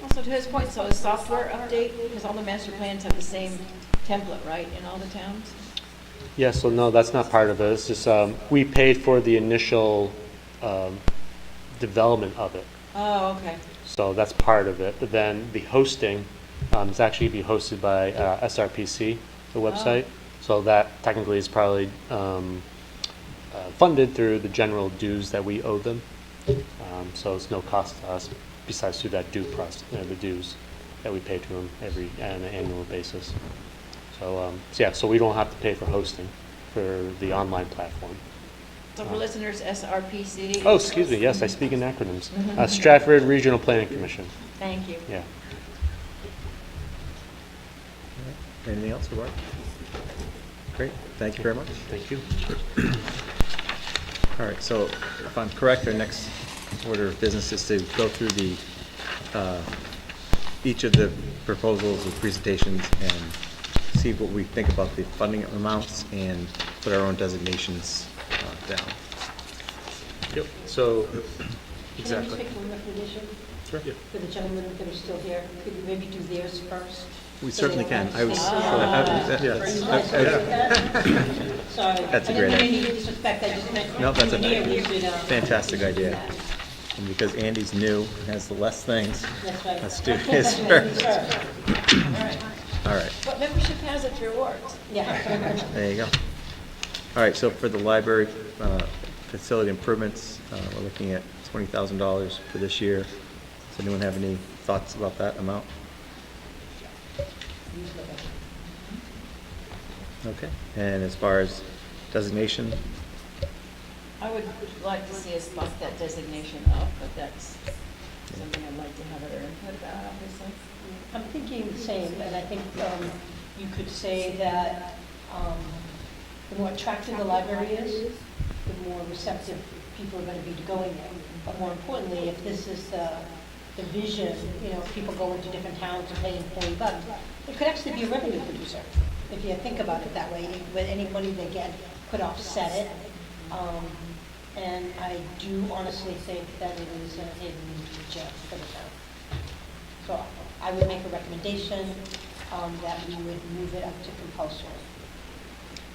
Also, to his point, so is software update, because all the master plans have the same template, right, in all the towns? Yeah, so no, that's not part of it. It's just we paid for the initial development of it. Oh, okay. So that's part of it. But then the hosting is actually be hosted by SRPC, the website. So that technically is probably funded through the general dues that we owe them. So it's no cost to us besides through that due process, the dues that we pay to them on an annual basis. So, so we don't have to pay for hosting for the online platform. So for listeners, SRPC. Oh, excuse me. Yes, I speak in acronyms. Stratford Regional Planning Commission. Thank you. Yeah. Anything else for Bart? Great, thank you very much. Thank you. All right, so if I'm correct, our next order of business is to go through the each of the proposals and presentations and see what we think about the funding amounts and put our own designations down. Yep, so, Can I just exactly. make one recommendation Sure. Yeah. for the gentlemen that are still here? Could we maybe do theirs first? We So they certainly don't can. I was, have to Yeah. Are you guys okay with that? Sorry. That's a great I didn't mean idea. any disrespect, I just meant. No, that's a when we're here, we should, fantastic do idea. that. And because Andy's new, and has the less things, That's right. let's do Let's his do that first. first. All right. All right, What membership has its rewards? Yeah. there you go. All right, so for the library facility improvements, we're looking at $20,000 for this year. Does anyone have any thoughts about that amount? Okay, and as far as designation, I would like to see us bump that designation up, but that's something I'd like to have other input about, obviously. I'm thinking the same, and I think you could say that the more attractive the library is, the more receptive people are going to be to going there. But more importantly, if this is the vision, you know, if people go into different towns and pay $40, it could actually be a revenue producer, if you think about it that way. With any money they get could offset it. And I do honestly think that it is a hidden gem for the town. So I would make a recommendation that we would move it up to compulsory.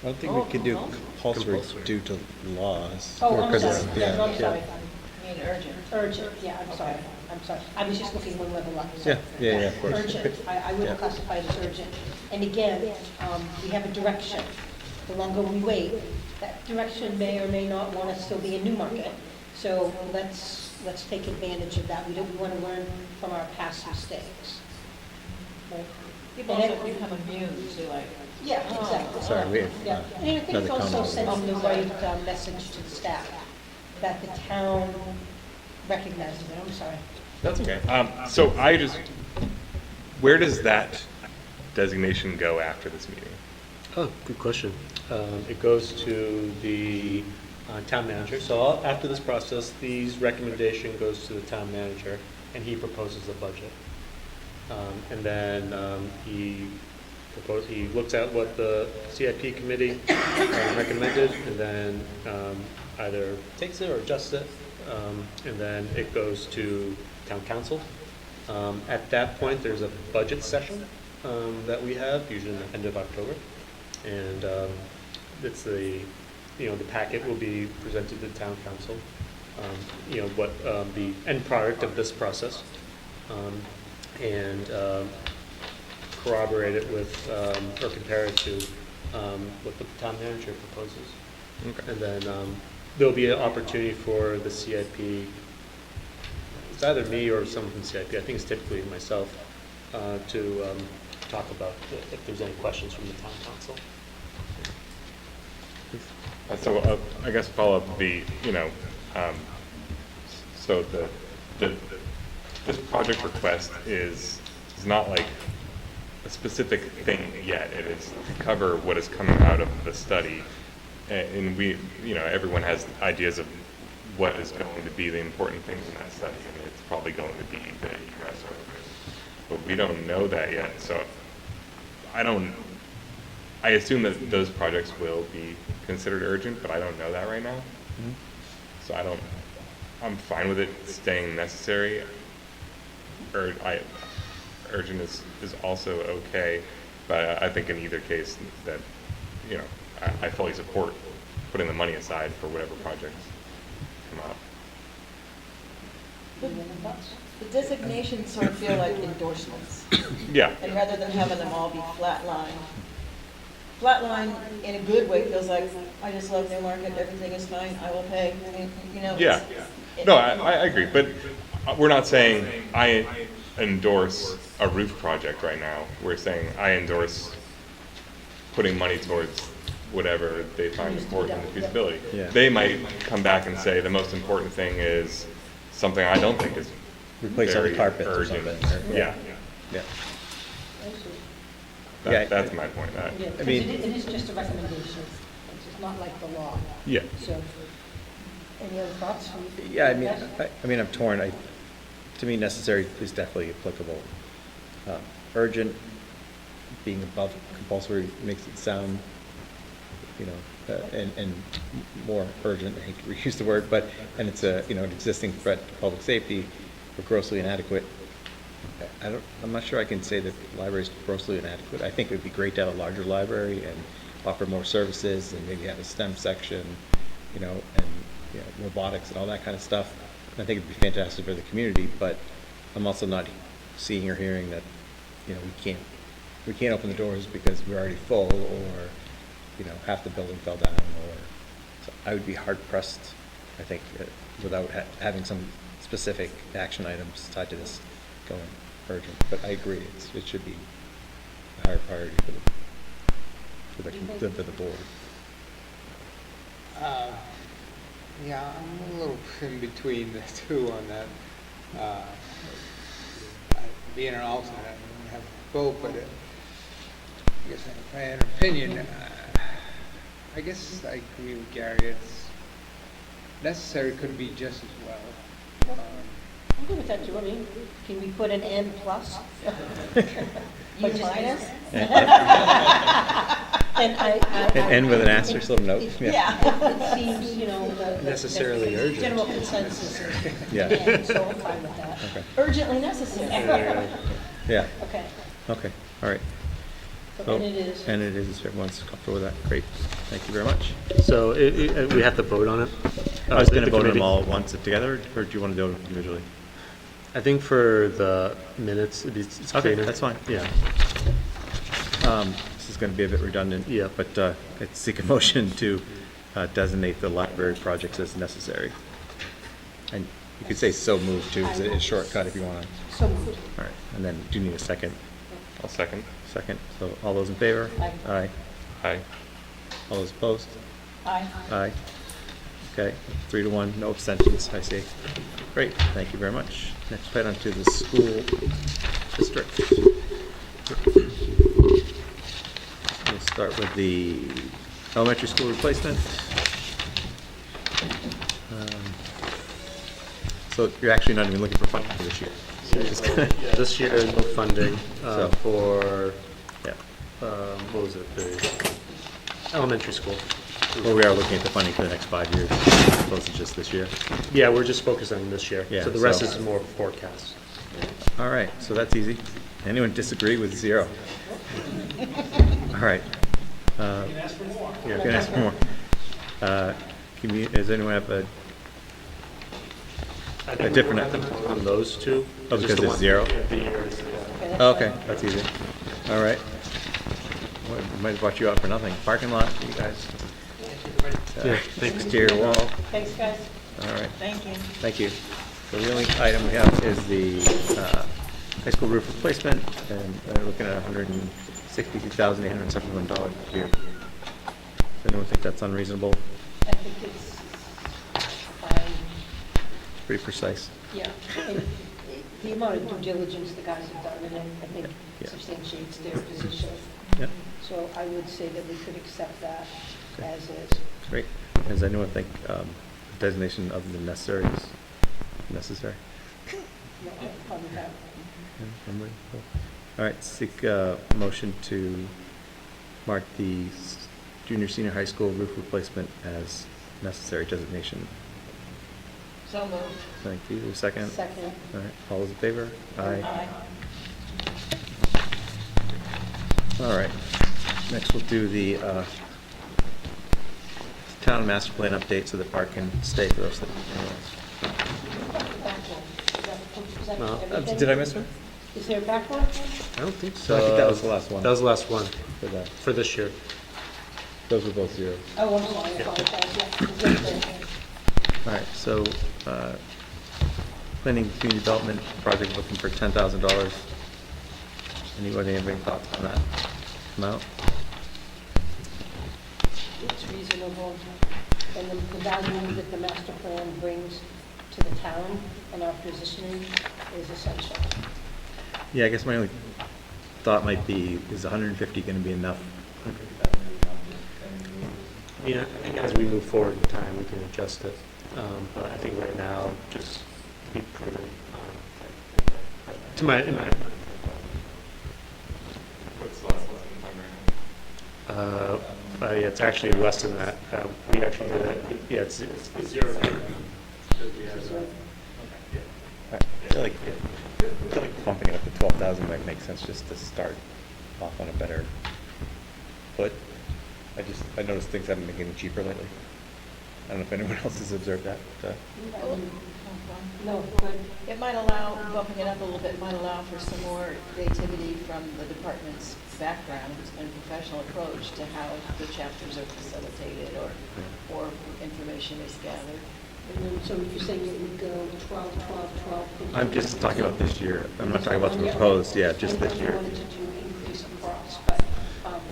I don't think we can do compulsory due to laws. Oh, or I'm 'cause sorry, it's- yeah, I'm yeah. sorry. I mean, urgent. Urgent, yeah, I'm sorry, I'm sorry. I was just looking one level up. so- Yeah, of course. Urgent, I would Yeah. classify it as urgent. And again, we have a direction. The longer we wait, that direction may or may not want to still be in Newmarket. So let's take advantage of that. We want to learn from our past mistakes. People also become immune to like, Yeah, exactly. Sorry, we have Yeah, and I think it's another also comment. sending the right message to the staff, that the town recognizes it. I'm sorry. That's okay. So where does that designation go after this meeting? Oh, good question. It goes to the town manager. So after this process, these recommendation goes to the town manager, and he proposes the budget. And then he looks at what the CIP committee recommended, and then either takes it or adjusts it, and then it goes to town council. At that point, there's a budget session that we have, usually in the end of October, and it's the packet will be presented to town council. What the end product of this process, and corroborate it with, or compare it to what the town manager proposes. Okay. And then there'll be an opportunity for the CIP, it's either me or someone from CIP, I think it's typically myself, to talk about if there's any questions from the town council. So I guess follow-up would be, so this project request is not like a specific thing yet. It is to cover what is coming out of the study. And we, everyone has ideas of what is going to be the important things in that study. And it's probably going to be the egress orders. But we don't know that yet. So I assume that those projects will be considered urgent, but I don't know that right now. Mm-hmm. So I'm fine with it staying necessary. Urgent is also okay, but I think in either case that, I fully support putting the money aside for whatever projects come up. Any other thoughts? the designations sort of feel like endorsements. Yeah. And rather than having them all be flatline in a good way feels like, I just love Newmarket, everything is fine, I will pay. I mean, Yeah. No, I agree, but we're not saying I endorse a roof project right now. We're saying I endorse putting money towards whatever they find important in the feasibility. Yeah. They might come back and say the most important thing is something I don't think is Replace all the very carpets or urgent. something. Yeah. Yeah. That- That's my point. Yeah, because mean- it is just a recommendation. It's just not like the law. Yeah. So, any other thoughts? Yeah, I mean, I'm torn. To me, necessary is definitely applicable. Urgent, being above compulsory makes it sound you know, and more urgent, I hate to reuse the word, but, and it's a, you know, an existing threat to public safety, or grossly inadequate. I'm not sure I can say that the library is grossly inadequate. I think it would be great to have a larger library and offer more services and maybe have a STEM section, you know, and, you know, robotics and all that kind of stuff. And I think it'd be fantastic for the community, but I'm also not seeing or hearing that, you know, we can't open the doors because we're already full, or, you know, half the building fell down, or, so I would be hard pressed, I think, without having some specific action items tied to this going urgent. But I agree, it should be a higher priority for the board. Yeah, I'm a little in between the two on that. Being an alternate, I don't have a vote, but I guess if I had an opinion, I guess I agree with Gary. It's necessary, could be just as well. I'm good with that too. I mean, can we put an N plus? You minus? And And with an asterisk, little note. Yeah, it seems, you know, Necessarily the urgent. general consensus is Yeah. N, so I'm fine with that. Okay. Urgently necessary. Yeah, Okay, okay, all right. so and it is. And it is, everyone's comfortable with that, great, thank you very much. So we have to vote on it? I was gonna The vote them committee? all at once together, or do you want to do them individually? I think for the minutes, it's Okay, cleaner. that's fine. Yeah. This is going to be a bit redundant. Yeah. But I'd seek a motion to designate the library projects as necessary. And you could say so moved too, it's a shortcut if you want to. So moved. All right, and then do you need a second? I'll second. Second, so all those in favor? Aye. Aye. Aye. All those opposed? Aye. Aye. Okay, 3-1, no abstentions, I see. Great, thank you very much. Next, head on to the school district. We'll start with the elementary school replacement. So you're actually not even looking for funding for this year. So you're just gonna- This year, no funding So- for, Yeah, what was it, the elementary school. well, we are looking at the funding for the next 5 years, as opposed to just this year. Yeah, we're just focusing on this year. Yeah, So the rest so- is more forecast. All right, so that's easy. Anyone disagree with 0? All right. You can ask for more. You can ask for more. Does anyone have a different? On those two. Oh, Just because the it's one- 0? The years, yeah. Oh, okay, that's easy. All right. Well, might have brought you out for nothing. Parking lot, you guys. Yeah, thanks. Exterior wall. Thanks, guys. All right. Thank you. Thank you. So the only item we have is the high school roof replacement, and we're looking at $162,871 a year. Does anyone think that's unreasonable? I think it's fine. Pretty precise. Yeah, and the amount of due diligence the guys have done, and I think Yeah. substantiates their position. Yep, So I would say that we could accept that Okay. as is. great. Does anyone think designation other than necessary is necessary? No, I'm fine with that. Yeah, nobody? Cool. All right, seek a motion to mark the junior, senior high school roof replacement as necessary designation. So moved. Thank you. A second? Second. All right, all those in favor? Aye. All right, next we'll do the town master plan update so the park can stay for the rest of the No. everything? Did I miss one? Is there a back one? I don't think No, so. I think that was the last one. That was the last one For that. for this year. Those were both 0. Oh, I'm sorry, I apologize, yeah. Is there- All right, so planning community development project looking for $10,000. Anybody have any thoughts on that amount? It's reasonable, and the value that the master plan brings to the town and our positioning is essential. Yeah, I guess my only thought might be, is 150 going to be enough? Yeah, I think as we move forward in time, we can adjust it. But I think right now, just be prudent. In my What's the last one in time right now? Probably at it's actually less than that. We actually did it, yeah, it's 0. Because we have, I feel like bumping it up to 12,000 might make sense just to start off on a better foot. I noticed things haven't been getting cheaper lately. I don't know if anyone else has observed that. No, but It might allow, bumping it up a little bit, might allow for some more creativity from the department's background and professional approach to how the chapters are facilitated or information is gathered. and then, so you're saying it would go 12, 12, 12? 15? I'm just talking about this year. I'm not talking about the proposed, yeah, just this I year. wanted to do increase across, but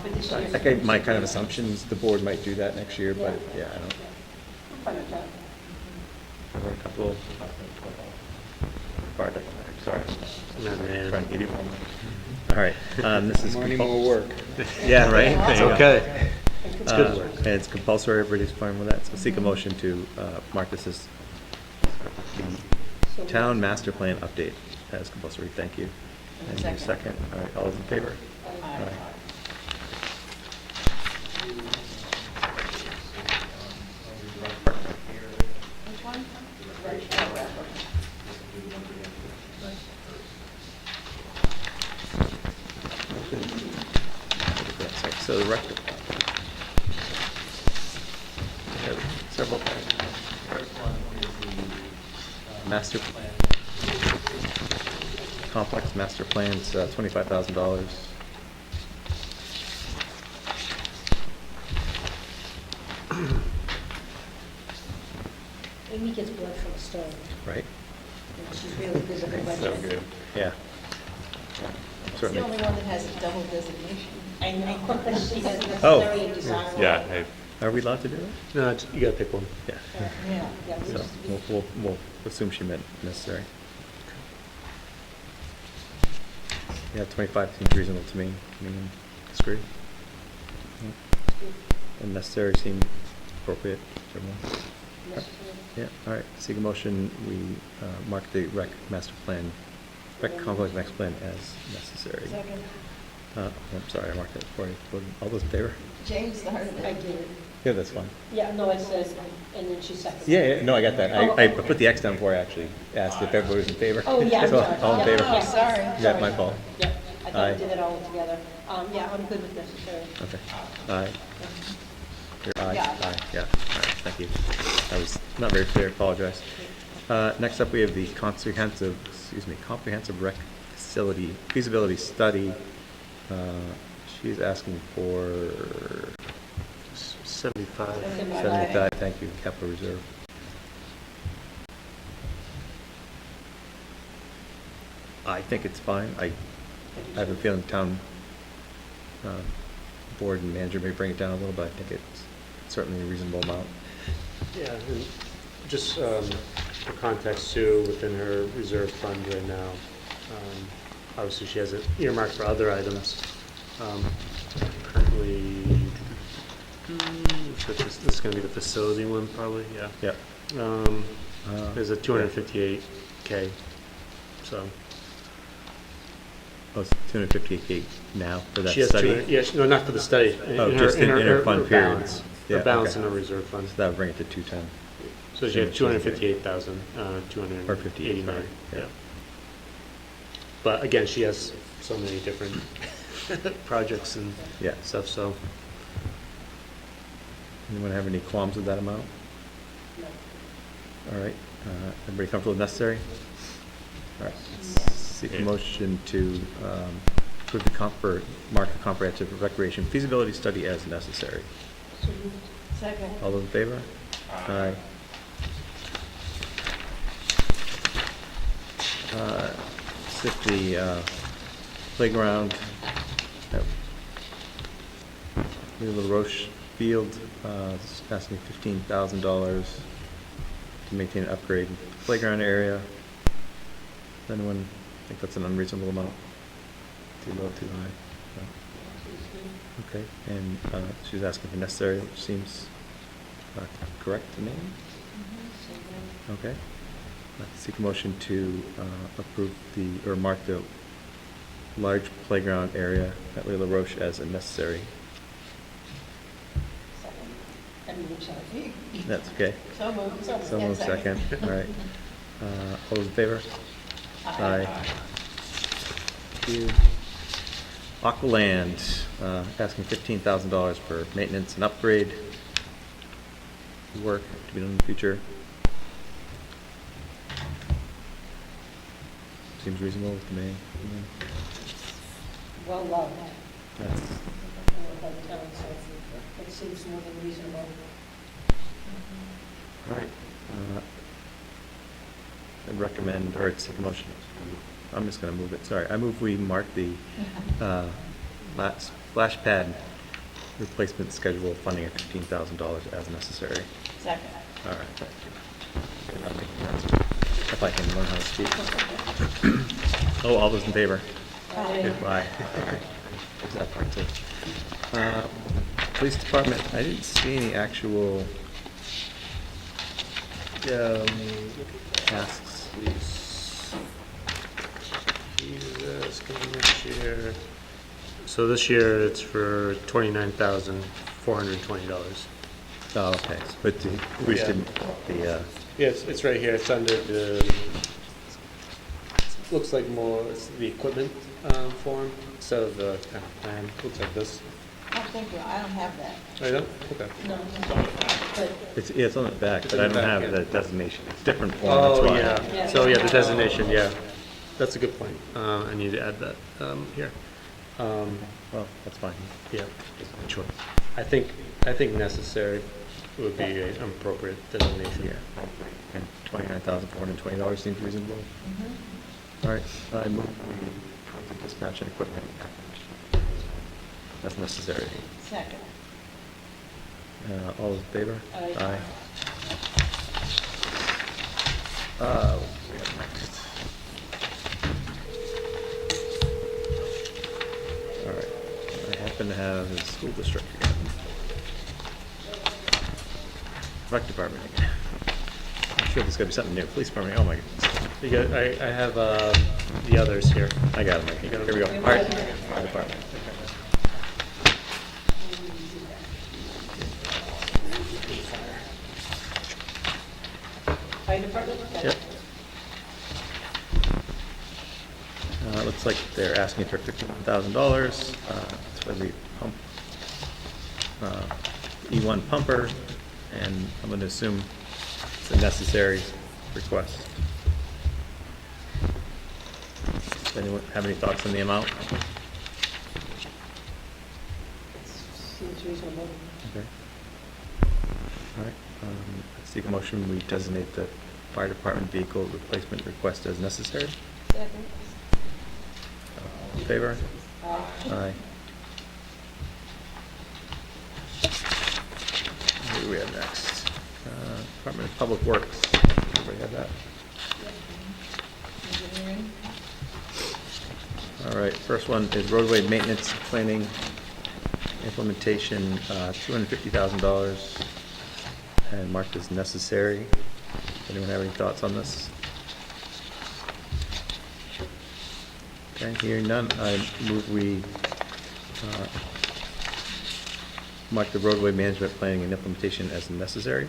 for this year. Like my kind of assumptions, the board might do that next year, but yeah, I don't. I'm fine with that. We're a couple. Pardon, sorry. no, man. Trying to get you. All right, this is. Money, more work. Yeah, right? It's There you go. okay. It's good work. And it's compulsory, everybody's fine with that. So seek a motion to mark this as the town master plan update as compulsory. Thank you. And your second. All right, all those in favor? Aye. Which one? So the record. Several. Master plan. Complex master plans, $25,000. Amy gets blood from a stone, Right? and she's really good with her So budget. good. Yeah. It's the Certainly. only one that has a double designation. I know, she has Oh. necessary and desirable. Yeah, Are we allowed to do that? No, you gotta pick one. Yeah. Yeah, yeah, we So just- we'll assume she meant necessary. Yeah, 25 seems reasonable to me. Anyone disagree? No? And necessary seem appropriate to everyone? necessary. Yeah, all right. Seek a motion, we mark the rec master plan, rec complex master plan as necessary. Second. I'm sorry, I marked that for you. All those in favor? James started I it. did it. Yeah, that's fine. Yeah, no, it says, and then she seconded. Yeah, no, I got that. I put the X down before I actually asked if everybody was in favor. Oh, yeah, I'm So, sorry. all in Yeah, favor? Oh, sorry. Yeah, my fault. Yeah, I thought Aye. we did it all together. Yeah, I'm good with necessary. Okay. Aye. Your aye? Yeah. Aye, yeah. All right, thank you. That was not very clear, apologize. Next up, we have the comprehensive rec facility feasibility study. She's asking for 75. 75, thank you, capital reserve. I think it's fine. I have a feeling town board and manager may bring it down a little, but I think it's certainly a reasonable amount. Yeah, and just for context too, within her reserve fund right now, obviously she has it earmarked for other items. Currently, this is going to be the facility one probably, yeah. Yeah. There's a 258K, so. Oh, it's 258K now for that She has study? 200, yeah, no, not for the study. Oh, just in her fund period. balance. Yeah, Her balance okay. in her reserve fund. So that would bring it to 210. So she had 258,000, Or 58, 289, sorry, yeah. yeah. But again, she has so many different projects and Yeah. stuff, so. Anyone have any qualms with that amount? All right, everybody comfortable with necessary? All right, seek a motion to approve the mark the comprehensive recreation feasibility study as necessary. Second. All those in favor? Aye. Sit the playground at Little Roche Field, it's asking $15,000 to maintain and upgrade the playground area. Does anyone think that's an unreasonable amount? Too low, too high? No? Okay, and she's asking for necessary, which seems correct to me. Okay. Seek a motion to approve or mark the large playground area at Layla Roche as a necessary. mean, sorry. That's okay. So moved. So moved, second, all right. All those in favor? Aye. Thank you. Aqualand, asking $15,000 for maintenance and upgrade work to be done in the future. Seems reasonable to me. Well loved. That's- By the town, so it seems more than reasonable. All right. I'd recommend, or it's a motion. I'm just going to move it, sorry. I move we mark the splash pad replacement schedule funding of $15,000 as necessary. Second. All right, thank you. I think that's- If I can learn how to speak. Oh, all those in favor? Goodbye. All right. There's that part too. Police department, I didn't see any actual tasks. Jesus, coming this year. So this year it's for $29,420. Oh, okay, but we just Yeah. didn't, Yes, it's right here. It's under the, looks like more, it's the equipment form instead of the kind of plan. Looks like this. I don't have that. Oh, you don't? Okay. No, but it's on the back, but I don't have the designation. It's different form, Oh, that's why. yeah. So, yeah, the designation, yeah. That's a good point. I need to add that here. Well, that's fine. Yeah. Sure. I think necessary would be an appropriate designation. Yeah. And $29,420 seems reasonable. All right, I move we dispatch and equipment. That's necessary. Second. All those in favor? Aye. What we have next? All right, I happen to have the school district again. Rec department again. I'm sure there's gotta be something new. Police department, oh my goodness. I have the others here. I got them. Here we go. All right, fire department. fire department? Yep. Looks like they're asking for $15,000. It's for the pump, E1 pumper, and I'm going to assume it's a necessary request. Does anyone have any thoughts on the amount? Seems reasonable. Okay. All right, let's take a motion, we designate the fire department vehicle replacement request as necessary. Second. All in favor? Aye. Who do we have next? Department of Public Works. Everybody have that? Engineering. All right, first one is roadway maintenance planning implementation, $250,000, and marked as necessary. Anyone have any thoughts on this? Okay, hearing none, I move we mark the roadway management planning and implementation as necessary.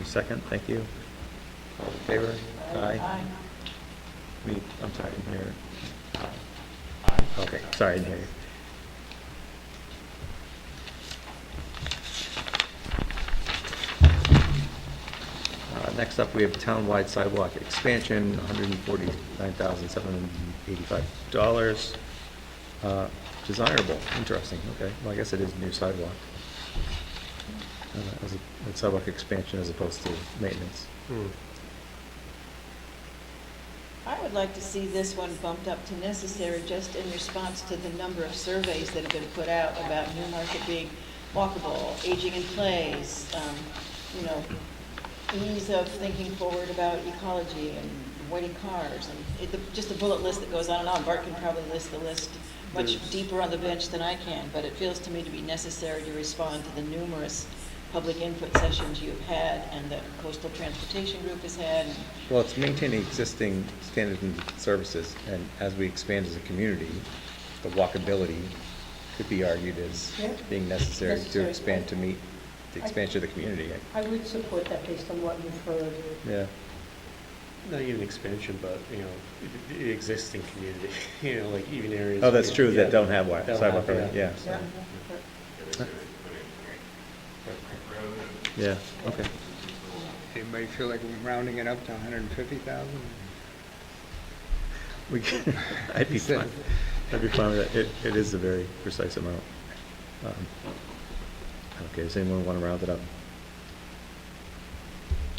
Second, thank you. All in favor? Aye. I'm sorry, I didn't hear. Okay, sorry, I didn't hear you. Next up, we have townwide sidewalk expansion, $149,785. Desirable, interesting, okay. Well, I guess it is new sidewalk. As a sidewalk expansion as opposed to maintenance. I would like to see this one bumped up to necessary just in response to the number of surveys that have been put out about Newmarket being walkable, aging in place, ease of thinking forward about ecology and avoiding cars, and just a bullet list that goes on and on. Bart can probably list the list much deeper on the bench than I can, but it feels to me to be necessary to respond to the numerous public input sessions you've had and that Coastal Transportation Group has had. Well, it's maintaining existing standards and services, and as we expand as a community, the walkability could be argued as Yeah. being necessary to Necessary. expand to meet the expansion of the community. I would support that based on what we've heard. Yeah. Not even expansion, but, the existing community, like even areas. Oh, that's true, that Yeah. don't have Don't sidewalk, have, already, yeah. Yeah. Yeah, okay. Anybody feel like rounding it up to 150,000? We can, I'd be fine. I'd be fine with that. It is a very precise amount. Okay, does anyone want to round it up?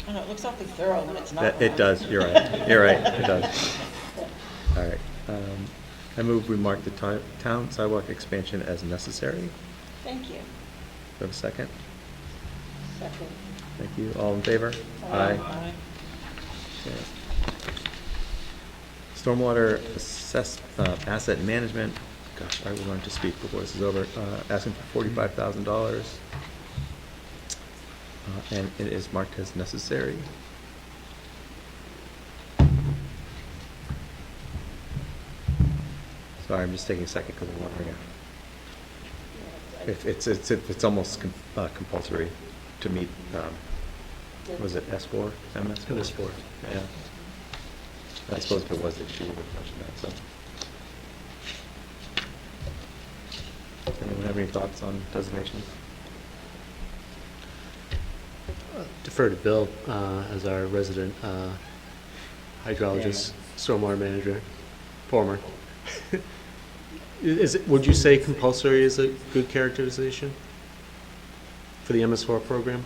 I know, it looks awfully thorough when it's not. It wrong. does, you're right. You're right, it does. All right. I move we mark the town sidewalk expansion as necessary. Thank you. Do I have a second? Second. Thank you. All in favor? Aye. Okay. Stormwater asset management, gosh, I will learn to speak before this is over, asking for $45,000. And it is marked as necessary. Sorry, I'm just taking a second because I'm wondering if it's almost compulsory to meet, was it S4, MS? MS4. Yeah. I suppose if it was, she would have mentioned that, so. Anyone have any thoughts on designations? Defer to Bill as our resident hydrologist, stormwater manager, former. Would you say compulsory is a good characterization for the MS4 program?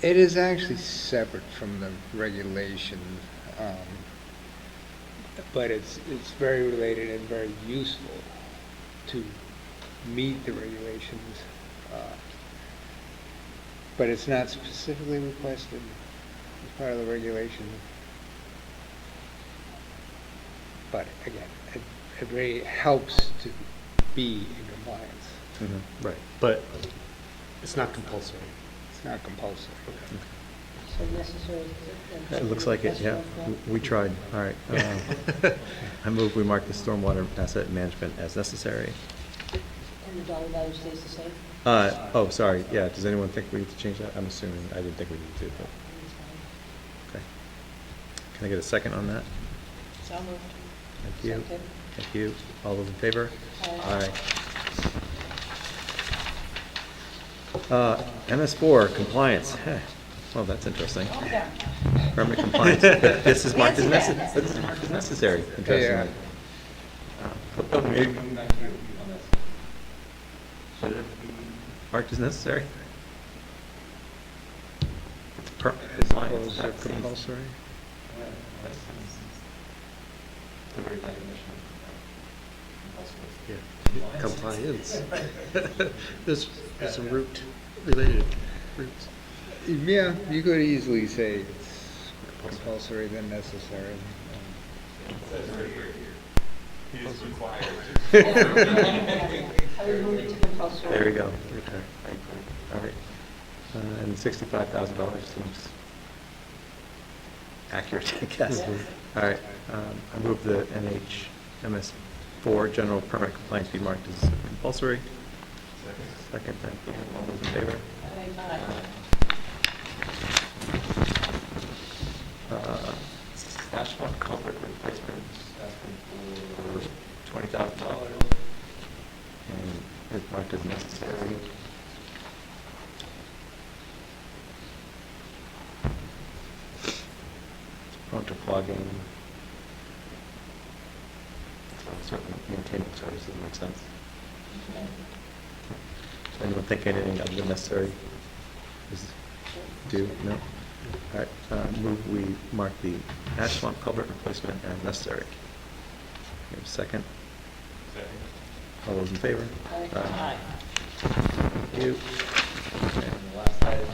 It is actually separate from the regulation, but it's very related and very useful to meet the regulations. But it's not specifically requested as part of the regulation. But again, it really helps to be in compliance. Right. But it's not compulsory. It's not compulsory. So necessary. It looks like it, yeah. We tried. All right. I move we mark the stormwater asset management as necessary. And the dollar value stays the same? Oh, sorry, yeah, does anyone think we need to change that? I'm assuming, I didn't think we needed to, but, okay. Can I get a second on that? So moved. Thank you. Second. Thank you. All those in favor? Aye. Aye. MS4, compliance. Well, that's interesting. Calm down. Permit compliance. But this is marked as necessary, interestingly. Oh, maybe coming back to you on this. Should it be marked as necessary? It's permit compliance. Is it compulsory? The very definition Yeah. Compliance. There's some root related roots. Yeah, you could easily say it's compulsory than necessary. He is required. I would move it to compulsory. There you go. Okay. All right. And $65,000 seems accurate, I guess. All right. I move the NHMS4 general permit compliance be marked as compulsory. Second, thank you. All those in favor? Asphalt culvert replacement, asking for $20,000. And it's marked as necessary. Prone to clogging. Certainly maintenance services make sense. Does anyone think anything other than necessary is due? No? All right, move we mark the ash swamp culvert replacement as necessary. We have a second. All those in favor? Aye. Thank you. And the last item,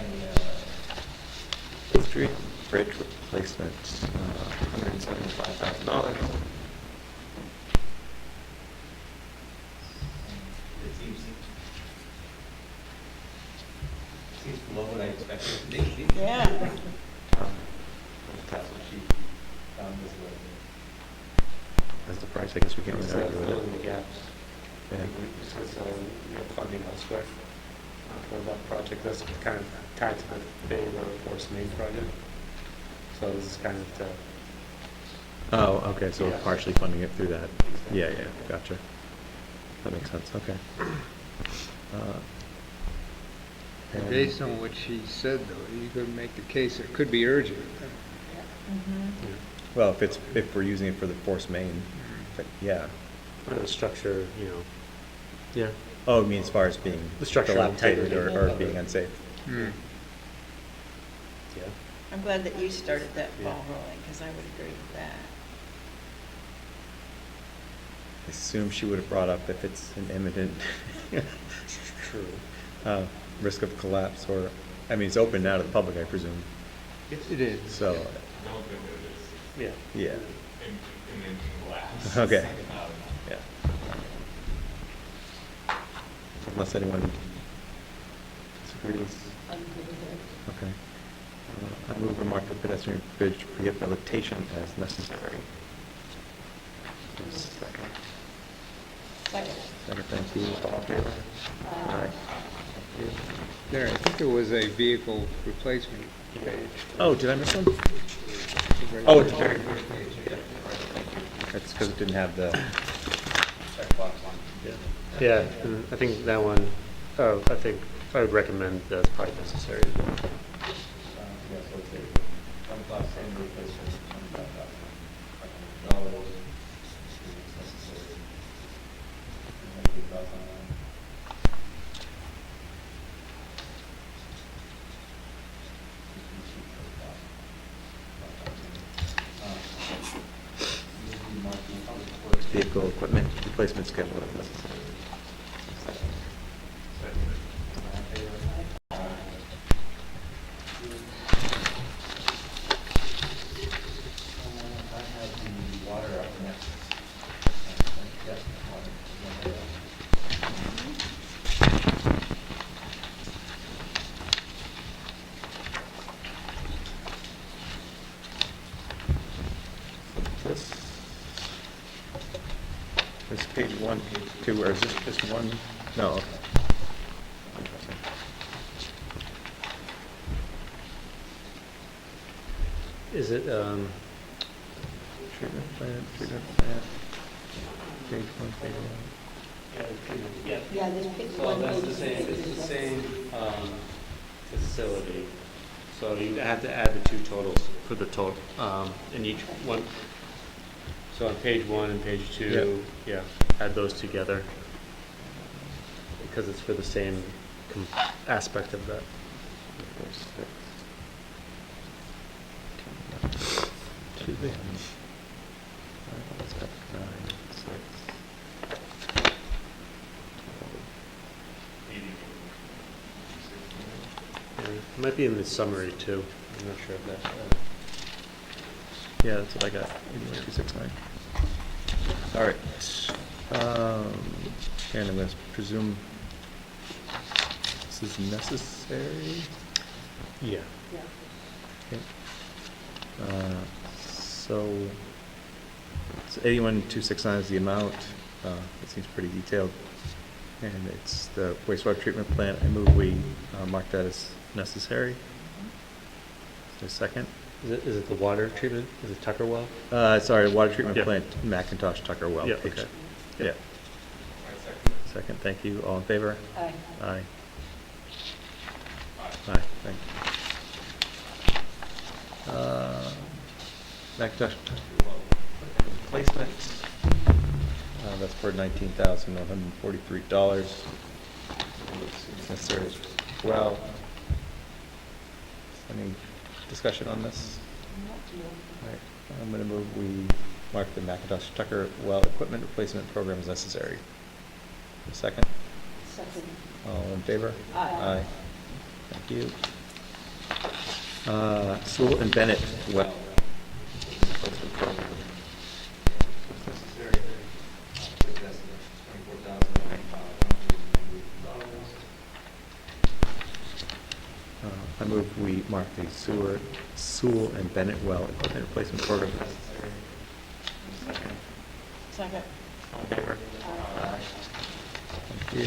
the street bridge replacement, $175,000. It seems below what I expected it to be. Yeah. That's what she found this way. That's the price, I guess we can't really argue with it. Filling the gaps. I think we discussed, funding elsewhere for that project. That's kind of tied to the Bay Road Force Main project. So this is kind of to, Oh, okay, so we're Yeah. partially funding it through that. Yeah, yeah, gotcha. That makes sense, okay. And- Based on what she said, though, you could make the case it could be urgent. Well, if we're using it for the force main, but yeah. the structure, yeah. Oh, you mean as far as being The structural dilapidated integrity or of being it. unsafe? Yeah. I'm glad that you started that ball rolling, because I would agree with that. I assume she would have brought up if it's an imminent True. risk of collapse or, I mean, it's open now to the public, I presume. It is. So, Yeah. yeah. Okay. Yeah. Unless anyone disagrees. Okay. I move to mark the pedestrian bridge rehabilitation as necessary. Second. Second, thank you. All in favor? Aye. Thank you. There, I think there was a vehicle replacement page. Oh, did I miss one? Oh, it's very first page. Yeah. Thank you. That's because it didn't have the checkbox on. Yeah, and I think that one, I think I would recommend that's probably necessary as well. Yeah, so it's a one-class and replacement, $25,000. It's necessary. Any thoughts on that? Vehicle equipment replacement schedule if necessary. I have the water up next. Yes, water. This page 1, page 2, or is this just one? No. Okay. Interesting. Is it, Treatment plan. Page 1, page 1. Yeah, this page Well, one. that's the page same, six it's is the that. same, facility. So you have to add the two totals for the total, in each one. So on page 1 and page 2, yeah, add those together. Because it's for the same aspect of that. 4, 6. Excuse me. Let's back 9, 6. Yeah, it might be in the summary too. I'm not sure if that. Yeah, that's what I got. 81269. All right. And I'm going to presume this is necessary. Yeah. Okay. So 81269 is the amount. It seems pretty detailed. And it's the wastewater treatment plant. I move we mark that as necessary. Is there a second? Is it the water treatment? Is it Tucker Well? Sorry, water treatment Yeah. plant, McIntosh Tucker Well. Yeah, page- okay. Yeah. Second, thank you. All in favor? Aye. Aye. Aye, thank you. McIntosh replacement. That's for $19,143. Necessary as well. Any discussion on this? All right, I'm going to move we mark the McIntosh Tucker well equipment replacement program as necessary. A second? Second. All in favor? Aye. Thank you. Sewell and Bennett well. Replacement program. Necessary. That's $24,990. I move we mark the Sewell and Bennett well equipment replacement program as necessary. Second. Second. All in favor? Aye. you.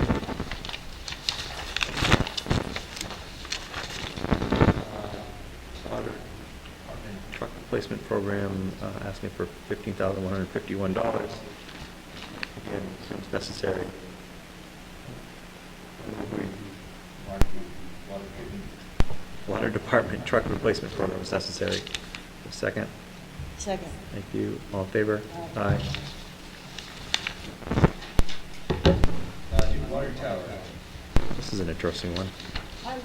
Water department truck replacement program, asking for $15,151. Again, seems necessary. Water department truck replacement program is necessary. A second. Second. Thank you. All in favor? Aye. Water tower. This is an interesting one. I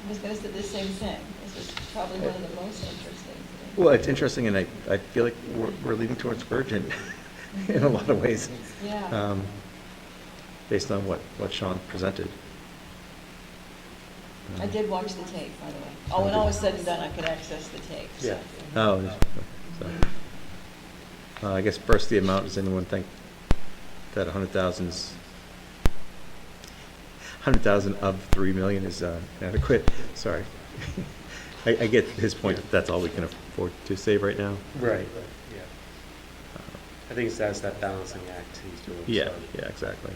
was going to say the same thing. This is probably one of the most interesting things. Well, it's interesting, and I feel like we're leaning towards urgent in a lot of ways. Yeah. Based on what Sean presented. I did watch the tape, by the way. Oh, when all was said and done, I could access the tape. So. Yeah. Oh, so. I guess first the amount, does anyone think that 100,000 of 3 million is inadequate? Sorry. I get his point that that's all we can afford to save right now. Right, yeah. I think that's that balancing act he's doing. Yeah, so. yeah, exactly.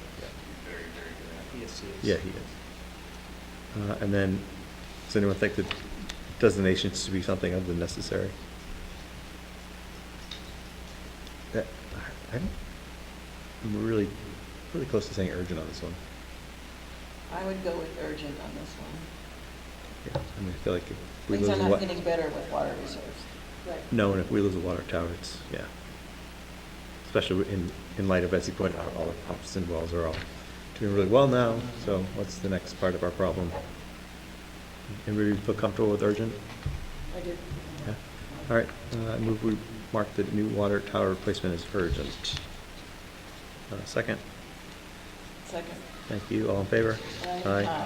Very, very good. Yes, he is. Yeah, he is. And then, does anyone think that designations to be something other than necessary? I'm really close to saying urgent on this one. I would go with urgent on this one. Yeah, I mean, I feel like if we Things lose are a not getting better with water reserves. no, and if we lose a water tower, it's, yeah. Especially in light of, as you pointed out, all the pumps and wells are all doing really well now, so what's the next part of our problem? Anybody feel comfortable with urgent? I do. Yeah. All right, I move we mark the new water tower replacement as urgent. Second. Second. Thank you. All in favor? Aye.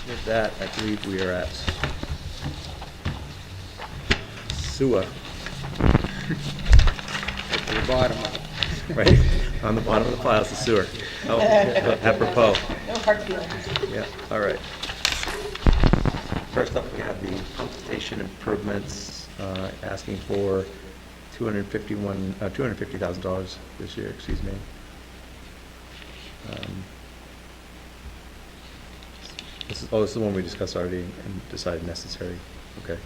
With that, I believe we are at sewer. At the bottom of it. Right, on the bottom of the file is the sewer. Oh, apropos. No hard feelings. Yeah, all right. First up, we have the pump station improvements, asking for $250,000 this year, excuse me. This is the one we discussed already and decided necessary. Okay.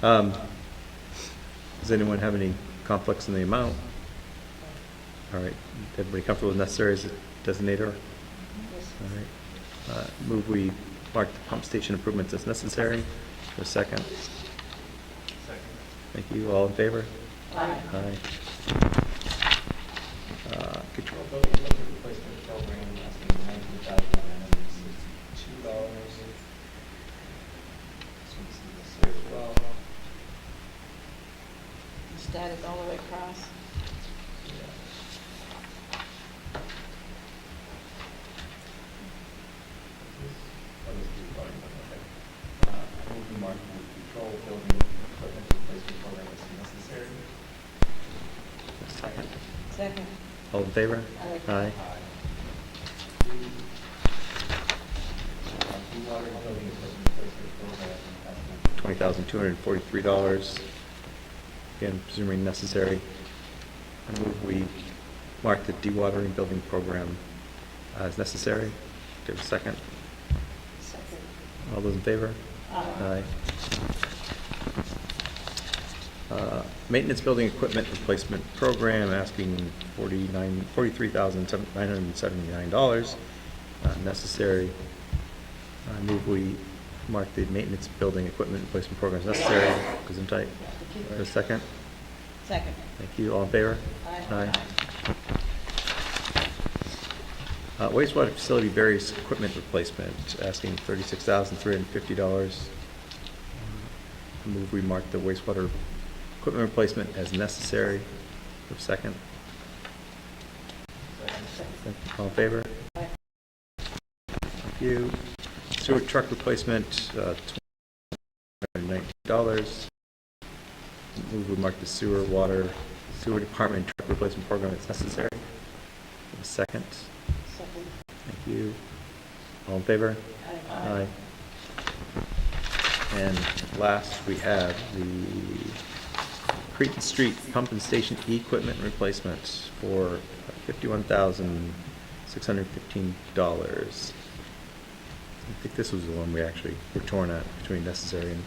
Does anyone have any conflicts in the amount? All right, everybody comfortable with necessary as a designator? All right. Move we mark the pump station improvements as necessary. For a second. Second. Thank you. All in favor? Aye. Aye. Control. Building replacement program, asking $19,962. Well, Static all the way across. moving mark the control building equipment replacement program is necessary. Second. Second. All in favor? Aye. Water building equipment replacement program, $20,243. Again, presuming necessary. I move we mark the dewatering building program as necessary. Do we have a second? Second. All those in favor? Aye. Maintenance building equipment replacement program, asking $43,979. Necessary. I move we mark the maintenance building equipment replacement program as necessary. Gesundheit. A second? Second. Thank you. All in favor? Aye. Wastewater facility various equipment replacement, asking $36,350. Move we mark the wastewater equipment replacement as necessary. For a second. Thank you. All in favor? Thank you. Sewer truck replacement, $219. Move we mark the sewer department truck replacement program as necessary. For a second. Second. Thank you. All in favor? Aye. And last, we have the Cretan Street Pump and Station equipment replacement for $51,615. I think this was the one we actually were torn on between necessary and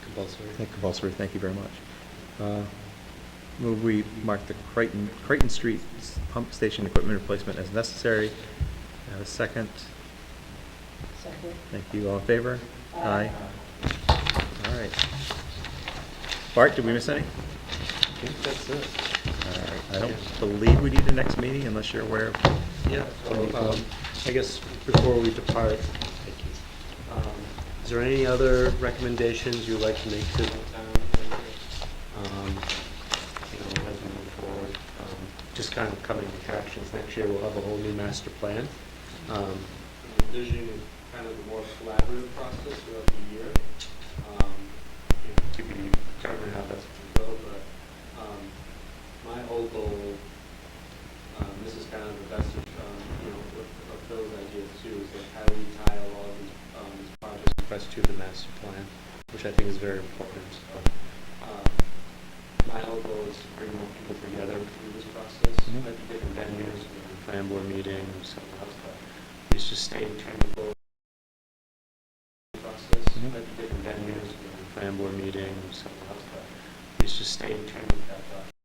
compulsory. Thank you very much. Move we mark the Creighton Street pump station equipment replacement as necessary. Have a second. Second. Thank you. All in favor? Aye. All right. Bart, did we miss any? I think that's it. All right. I don't believe we need a next meeting unless you're aware of. Yeah, so, I guess before we depart, is there any other recommendations you'd like to make to the town? As we move forward, just kind of coming to actions. Next year, we'll have a whole new master plan. Envisioning kind of a more collaborative process throughout the year. To be determined how that's going to go, but my whole goal, this is kind of the best of Phil's ideas too, is like how do we tie all of these projects requests to the master plan, which I think is very important. So, my whole goal is to bring more people together through this process. Might be different venues, maybe plan board meeting or something else, but it's just staying tuned with the process. Might be different venues, maybe plan board meeting or something else, but it's just staying tuned with that process.